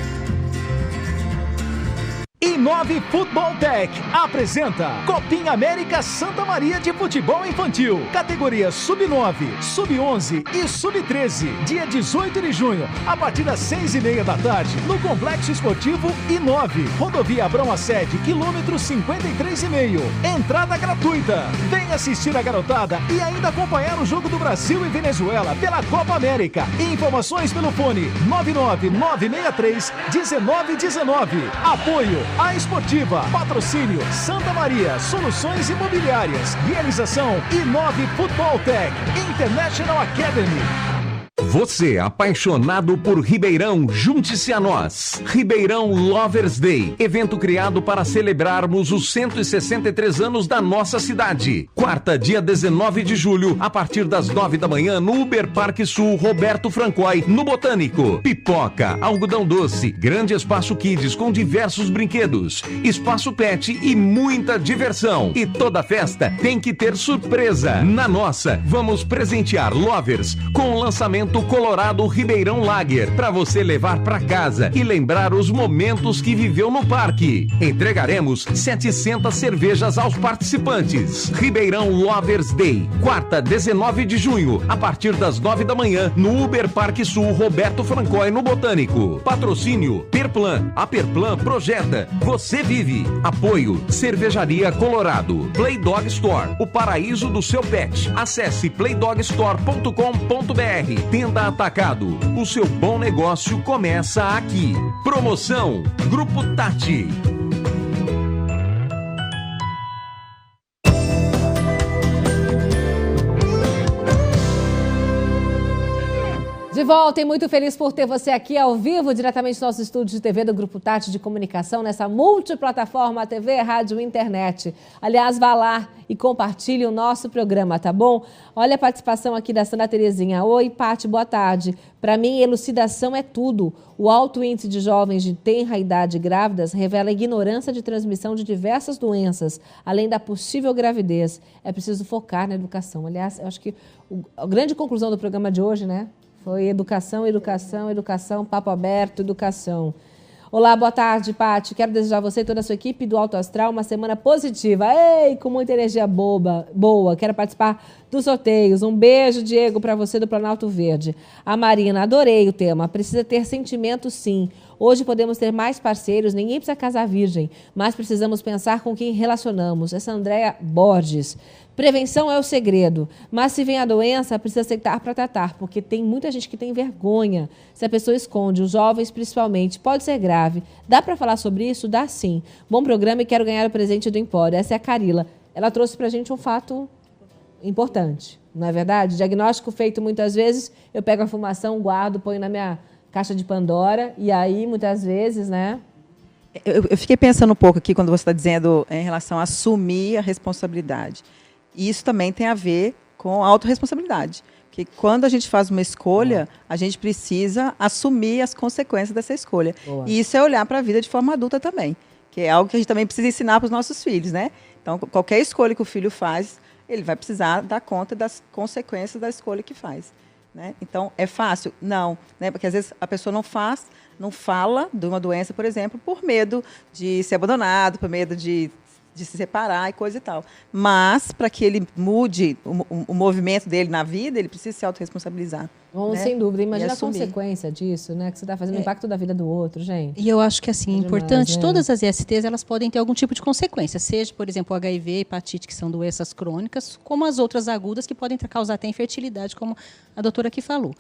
Inove Futebol Tech apresenta Copinha América Santa Maria de Futebol Infantil. Categorias Sub-9, Sub-11 e Sub-13. Dia 18 de junho, a partir das 6h30 da tarde, no Complexo Esportivo Inove. Rodovia Abrão A7, quilômetro 53,5. Entrada gratuita. Vem assistir a garotada e ainda acompanhar o jogo do Brasil e Venezuela pela Copa América. Informações pelo fone 99963-1919. Apoio A Esportiva, patrocínio Santa Maria, Soluções Imobiliárias, realização Inove Futebol Tech, International Academy. Você, apaixonado por Ribeirão, junte-se a nós. Ribeirão Lovers Day, evento criado para celebrarmos os 163 anos da nossa cidade. Quarta, dia 19 de julho, a partir das 9 da manhã, no Uber Parque Sul Roberto Francois, no Botânico. Pipoca, algodão doce, grande espaço kids com diversos brinquedos, espaço pet e muita diversão. E toda festa tem que ter surpresa. Na nossa, vamos presentear lovers com o lançamento Colorado Ribeirão Lager, para você levar para casa e lembrar os momentos que viveu no parque. Entregaremos 700 cervejas aos participantes. Ribeirão Lovers Day, quarta, 19 de junho, a partir das 9 da manhã, no Uber Parque Sul Roberto Francois, no Botânico. Patrocínio Perplan. A Perplan projeta, você vive. Apoio Cervejaria Colorado. Play Dog Store, o paraíso do seu pet. Acesse playdogstore.com.br. Tenda Atacado, o seu bom negócio começa aqui. Promoção Grupo Tati. De volta e muito feliz por ter você aqui ao vivo, diretamente do nosso estúdio de TV do Grupo Tati de Comunicação, nessa multiplataforma TV, rádio e internet. Aliás, vá lá e compartilhe o nosso programa, tá bom? Olha a participação aqui da Sandra Terezinha. Oi, Pati, boa tarde. Para mim, elucidação é tudo. O alto índice de jovens de tenra idade grávidas revela a ignorância de transmissão de diversas doenças, além da possível gravidez. É preciso focar na educação. Aliás, eu acho que a grande conclusão do programa de hoje, né? Foi educação, educação, educação, papo aberto, educação. Olá, boa tarde, Paty. Quero desejar a você e toda a sua equipe do Alto Astral uma semana positiva. Ei, com muita energia boa. Quero participar dos sorteios. Um beijo, Diego, para você do Planalto Verde. A Marina, adorei o tema. Precisa ter sentimento, sim. Hoje podemos ter mais parceiros, ninguém precisa casar virgem, mas precisamos pensar com quem relacionamos. Essa é a Andréa Borges. Prevenção é o segredo, mas se vem a doença, precisa aceitar para tratar, porque tem muita gente que tem vergonha. Se a pessoa esconde, os jovens principalmente, pode ser grave. Dá para falar sobre isso? Dá sim. Bom programa e quero ganhar o presente do Empório. Essa é a Carila. Ela trouxe para a gente um fato importante, não é verdade? Diagnóstico feito muitas vezes, eu pego a fumação, guardo, ponho na minha caixa de Pandora, e aí, muitas vezes, né? Eu fiquei pensando um pouco aqui, quando você está dizendo em relação a assumir a responsabilidade. E isso também tem a ver com a autorresponsabilidade. Porque quando a gente faz uma escolha, a gente precisa assumir as consequências dessa escolha. Boa. E isso é olhar para a vida de forma adulta também, que é algo que a gente também precisa ensinar para os nossos filhos, né? Então, qualquer escolha que o filho faz, ele vai precisar dar conta das consequências da escolha que faz. Né? Então, é fácil? Não. Né? Porque, às vezes, a pessoa não fala de uma doença, por exemplo, por medo de ser abandonado, por medo de se separar e coisa e tal. Mas, para que ele mude o movimento dele na vida, ele precisa se autorresponsabilizar. Bom, né? Sem dúvida. Imagina a consequência disso, né? Que você está fazendo impacto da vida do outro, gente. E eu acho que, assim, é importante, todas as ISTs, elas podem ter algum tipo de consequência. Seja, por exemplo, o HIV, hepatite, que são doenças crônicas, como as outras agudas, que podem causar até infertilidade, como a doutora aqui falou.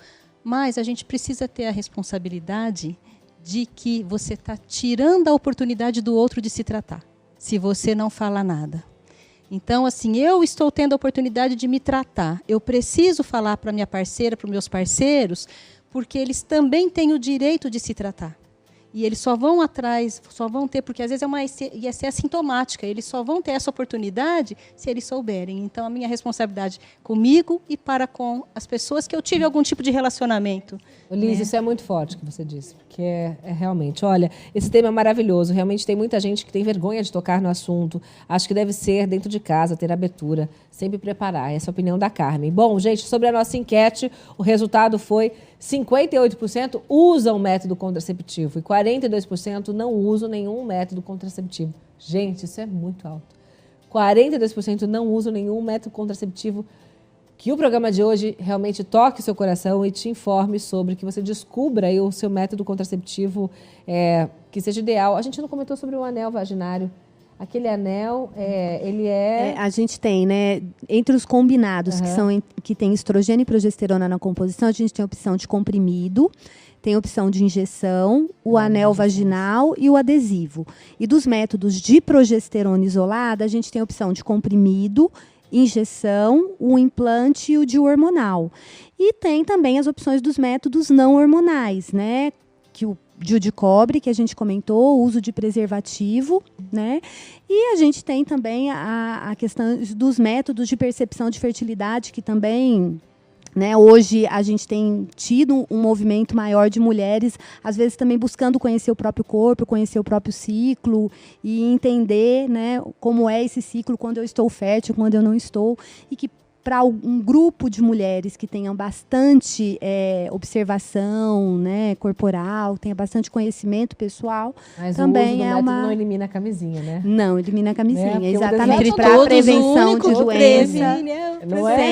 Mas a gente precisa ter a responsabilidade de que você está tirando a oportunidade do outro de se tratar, se você não fala nada. Então, assim, eu estou tendo a oportunidade de me tratar. Eu preciso falar para minha parceira, para os meus parceiros, porque eles também têm o direito de se tratar. E eles só vão atrás, só vão ter, porque às vezes é uma IST assintomática, eles só vão ter essa oportunidade se eles souberem. Então, a minha responsabilidade comigo e para com as pessoas que eu tive algum tipo de relacionamento. Liz, isso é muito forte que você disse, porque é realmente, olha, esse tema é maravilhoso, realmente tem muita gente que tem vergonha de tocar no assunto, acho que deve ser dentro de casa, ter abertura, sempre preparar, essa é a opinião da Carmen. Bom, gente, sobre a nossa enquete, o resultado foi 58% usam método contraceptivo e 42% não usam nenhum método contraceptivo. Gente, isso é muito alto. 42% não usam nenhum método contraceptivo. Que o programa de hoje realmente toque o seu coração e te informe sobre, que você descubra aí o seu método contraceptivo que seja ideal. A gente não comentou sobre o anel vaginário. Aquele anel, ele a gente tem, né, entre os combinados, que tem estrogênio e progesterona na composição, a gente tem a opção de comprimido, tem a opção de injeção, o anel vaginal e o adesivo. E dos métodos de progesterona isolada, a gente tem a opção de comprimido, injeção, o implante e o DIU hormonal. E tem também as opções dos métodos não hormonais, né? Que o DIU de cobre, que a gente comentou, o uso de preservativo, né? E a gente tem também a questão dos métodos de percepção de fertilidade, que também, né, hoje a gente tem tido um movimento maior de mulheres, às vezes também buscando conhecer o próprio corpo, conhecer o próprio ciclo e entender, né, como é esse ciclo, quando eu estou fértil, quando eu não estou, e que para um grupo de mulheres que tenham bastante observação, né, corporal, tenha bastante conhecimento pessoal, mas também o uso do método não elimina a camisinha, né? Não elimina a camisinha, exatamente, para a prevenção de doença,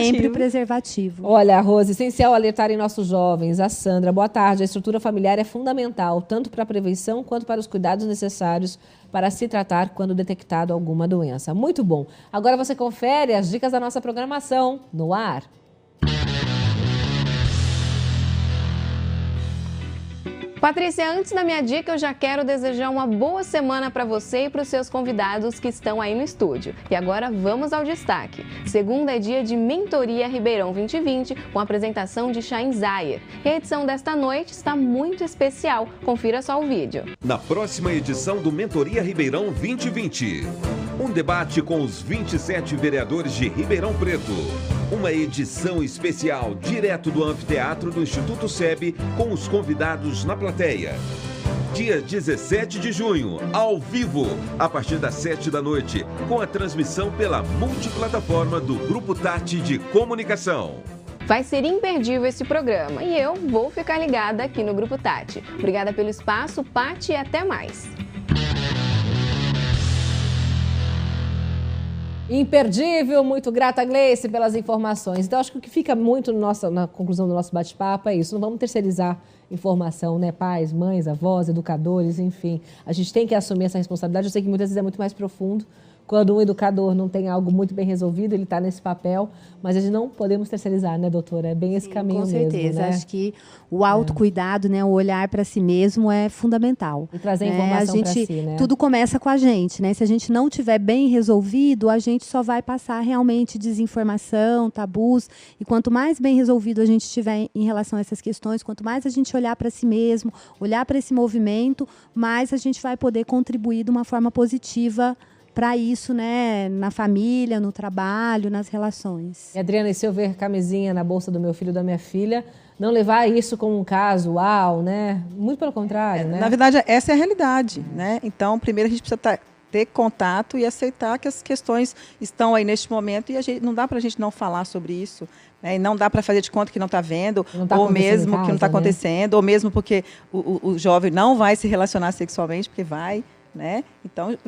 sempre preservativo. Olha, Rose, essencial alertar em nossos jovens. A Sandra, boa tarde. A estrutura familiar é fundamental, tanto para a prevenção quanto para os cuidados necessários para se tratar quando detectado alguma doença. Muito bom. Agora você confere as dicas da nossa programação no ar. Patrícia, antes da minha dica, eu já quero desejar uma boa semana para você e para os seus convidados que estão aí no estúdio. E agora vamos ao destaque. Segunda é dia de Mentoria Ribeirão 2020, com a apresentação de Shain Zayer. E a edição desta noite está muito especial. Confira só o vídeo. Na próxima edição do Mentoria Ribeirão 2020, um debate com os 27 vereadores de Ribeirão Preto. Uma edição especial direto do anfiteatro do Instituto SEB, com os convidados na plateia. Dia 17 de junho, ao vivo, a partir das 7 da noite, com a transmissão pela multiplataforma do Grupo Tati de Comunicação. Vai ser imperdível esse programa e eu vou ficar ligada aqui no Grupo Tati. Obrigada pelo espaço, Pati, e até mais. Imperdível, muito grata, Gleice, pelas informações. Então, acho que o que fica muito na conclusão do nosso bate-papo é isso. Não vamos terceirizar informação, né? Pais, mães, avós, educadores, enfim. A gente tem que assumir essa responsabilidade. Eu sei que muitas vezes é muito mais profundo. Quando um educador não tem algo muito bem resolvido, ele está nesse papel, mas a gente não podemos terceirizar, né, doutora? É bem esse caminho mesmo, com certeza. Né? Acho que o autocuidado, né, o olhar para si mesmo é fundamental. E trazer informação para si, né? Tudo começa com a gente, né? Se a gente não tiver bem resolvido, a gente só vai passar realmente desinformação, tabus. E quanto mais bem resolvido a gente tiver em relação a essas questões, quanto mais a gente olhar para si mesmo, olhar para esse movimento, mais a gente vai poder contribuir de uma forma positiva para isso, né, na família, no trabalho, nas relações. E, Adriana, e se eu ver camisinha na bolsa do meu filho ou da minha filha, não levar isso como um caso, uau, né? Muito pelo contrário, né? Na verdade, essa é a realidade, né? Então, primeiro a gente precisa ter contato e aceitar que as questões estão aí neste momento e não dá para a gente não falar sobre isso. Né? E não dá para fazer de conta que não está vendo, ou mesmo que não está acontecendo, ou mesmo porque o jovem não vai se relacionar sexualmente, porque vai. Né? Então,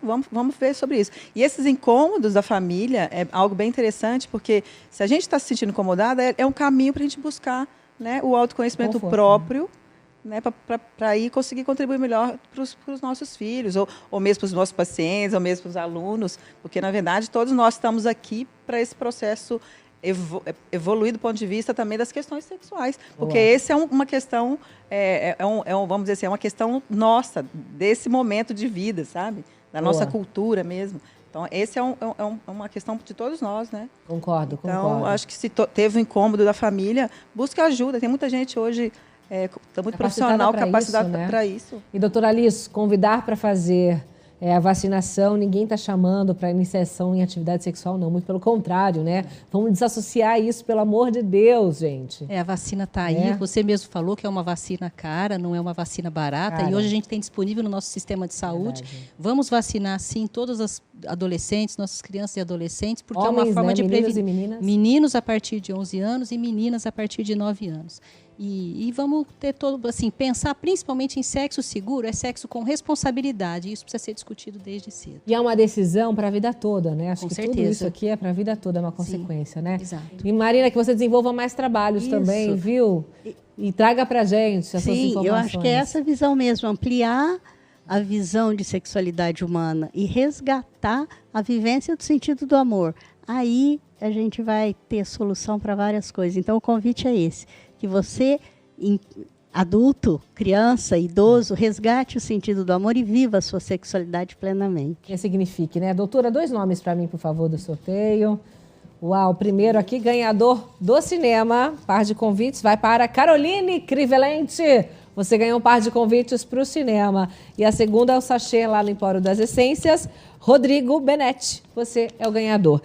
vamos ver sobre isso. E esses incômodos da família é algo bem interessante, porque se a gente está se sentindo incomodada, é um caminho para a gente buscar, né, o autoconhecimento próprio, né, para aí conseguir contribuir melhor para os nossos filhos, ou mesmo para os nossos pacientes, ou mesmo para os alunos, porque, na verdade, todos nós estamos aqui para esse processo evoluir do ponto de vista também das questões sexuais, porque esse é uma questão, vamos dizer assim, é uma questão nossa, desse momento de vida, sabe? Da nossa cultura mesmo. Então, esse é uma questão de todos nós, né? Concordo. Então, acho que se teve um incômodo da família, busca ajuda. Tem muita gente hoje, muito profissional, capacitada para isso. E, doutora Alice, convidar para fazer a vacinação, ninguém está chamando para iniciação em atividade sexual, não. Muito pelo contrário, né? Vamos desassociar isso, pelo amor de Deus, gente. A vacina está aí. Você mesmo falou que é uma vacina cara, não é uma vacina barata. E hoje a gente tem disponível no nosso sistema de saúde. Vamos vacinar, sim, todas as adolescentes, nossas crianças e adolescentes, porque é uma forma de prevenir. Meninos a partir de 11 anos e meninas a partir de 9 anos. E vamos ter pensar principalmente em sexo seguro, é sexo com responsabilidade. Isso precisa ser discutido desde cedo. E é uma decisão para a vida toda, né? Acho com que certeza. Tudo isso aqui é para a vida toda, é uma consequência, né? Exato. E, Marina, que você desenvolva mais trabalhos também, viu? E traga para a gente essas informações. Eu acho que é essa visão mesmo, ampliar a visão de sexualidade humana e resgatar a vivência do sentido do amor. Aí a gente vai ter solução para várias coisas. Então, o convite é esse, que você, adulto, criança, idoso, resgate o sentido do amor e viva a sua sexualidade plenamente. Que signifique, né? Doutora, 2 nomes para mim, por favor, do sorteio. Uau, primeiro aqui, ganhador do cinema, par de convites, vai para Caroline Crivelente. Você ganhou um par de convites para o cinema. E a segunda é o sachê lá no Empório das Essências, Rodrigo Benetti. Você é o ganhador.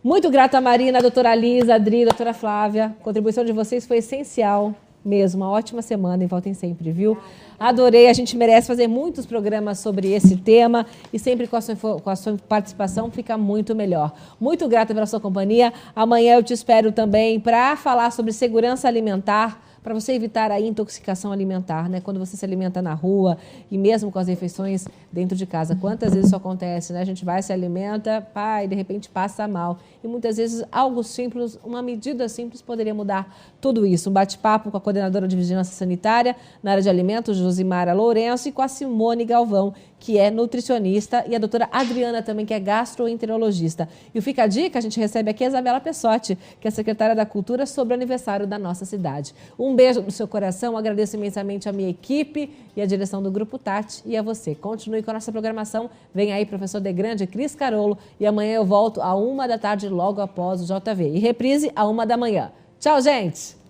Muito grata, Marina, doutora Lisa, Adri, doutora Flávia. A contribuição de vocês foi essencial mesmo. Uma ótima semana e voltem sempre, viu? Adorei, a gente merece fazer muitos programas sobre esse tema e sempre com a sua participação fica muito melhor. Muito grata pela sua companhia. Amanhã eu te espero também para falar sobre segurança alimentar, para você evitar a intoxicação alimentar, né? Quando você se alimenta na rua e mesmo com as refeições dentro de casa. Quantas vezes isso acontece, né? A gente vai, se alimenta, e de repente passa mal. E muitas vezes algo simples, uma medida simples poderia mudar tudo isso. Um bate-papo com a coordenadora de Vigilância Sanitária na área de alimentos, Josimara Lourenço, e com a Simone Galvão, que é nutricionista, e a doutora Adriana também, que é gastroenterologista. E o Fica a Dica, a gente recebe aqui a Isabela Pessotti, que é secretária da Cultura, sobre o aniversário da nossa cidade. Um beijo no seu coração, agradeço imensamente a minha equipe e a direção do Grupo Tati e a você. Continue com a nossa programação, vem aí professor Degrande, Cris Carolo, e amanhã eu volto à 1h da tarde, logo após o JV. E reprise à 1h da manhã. Tchau, gente!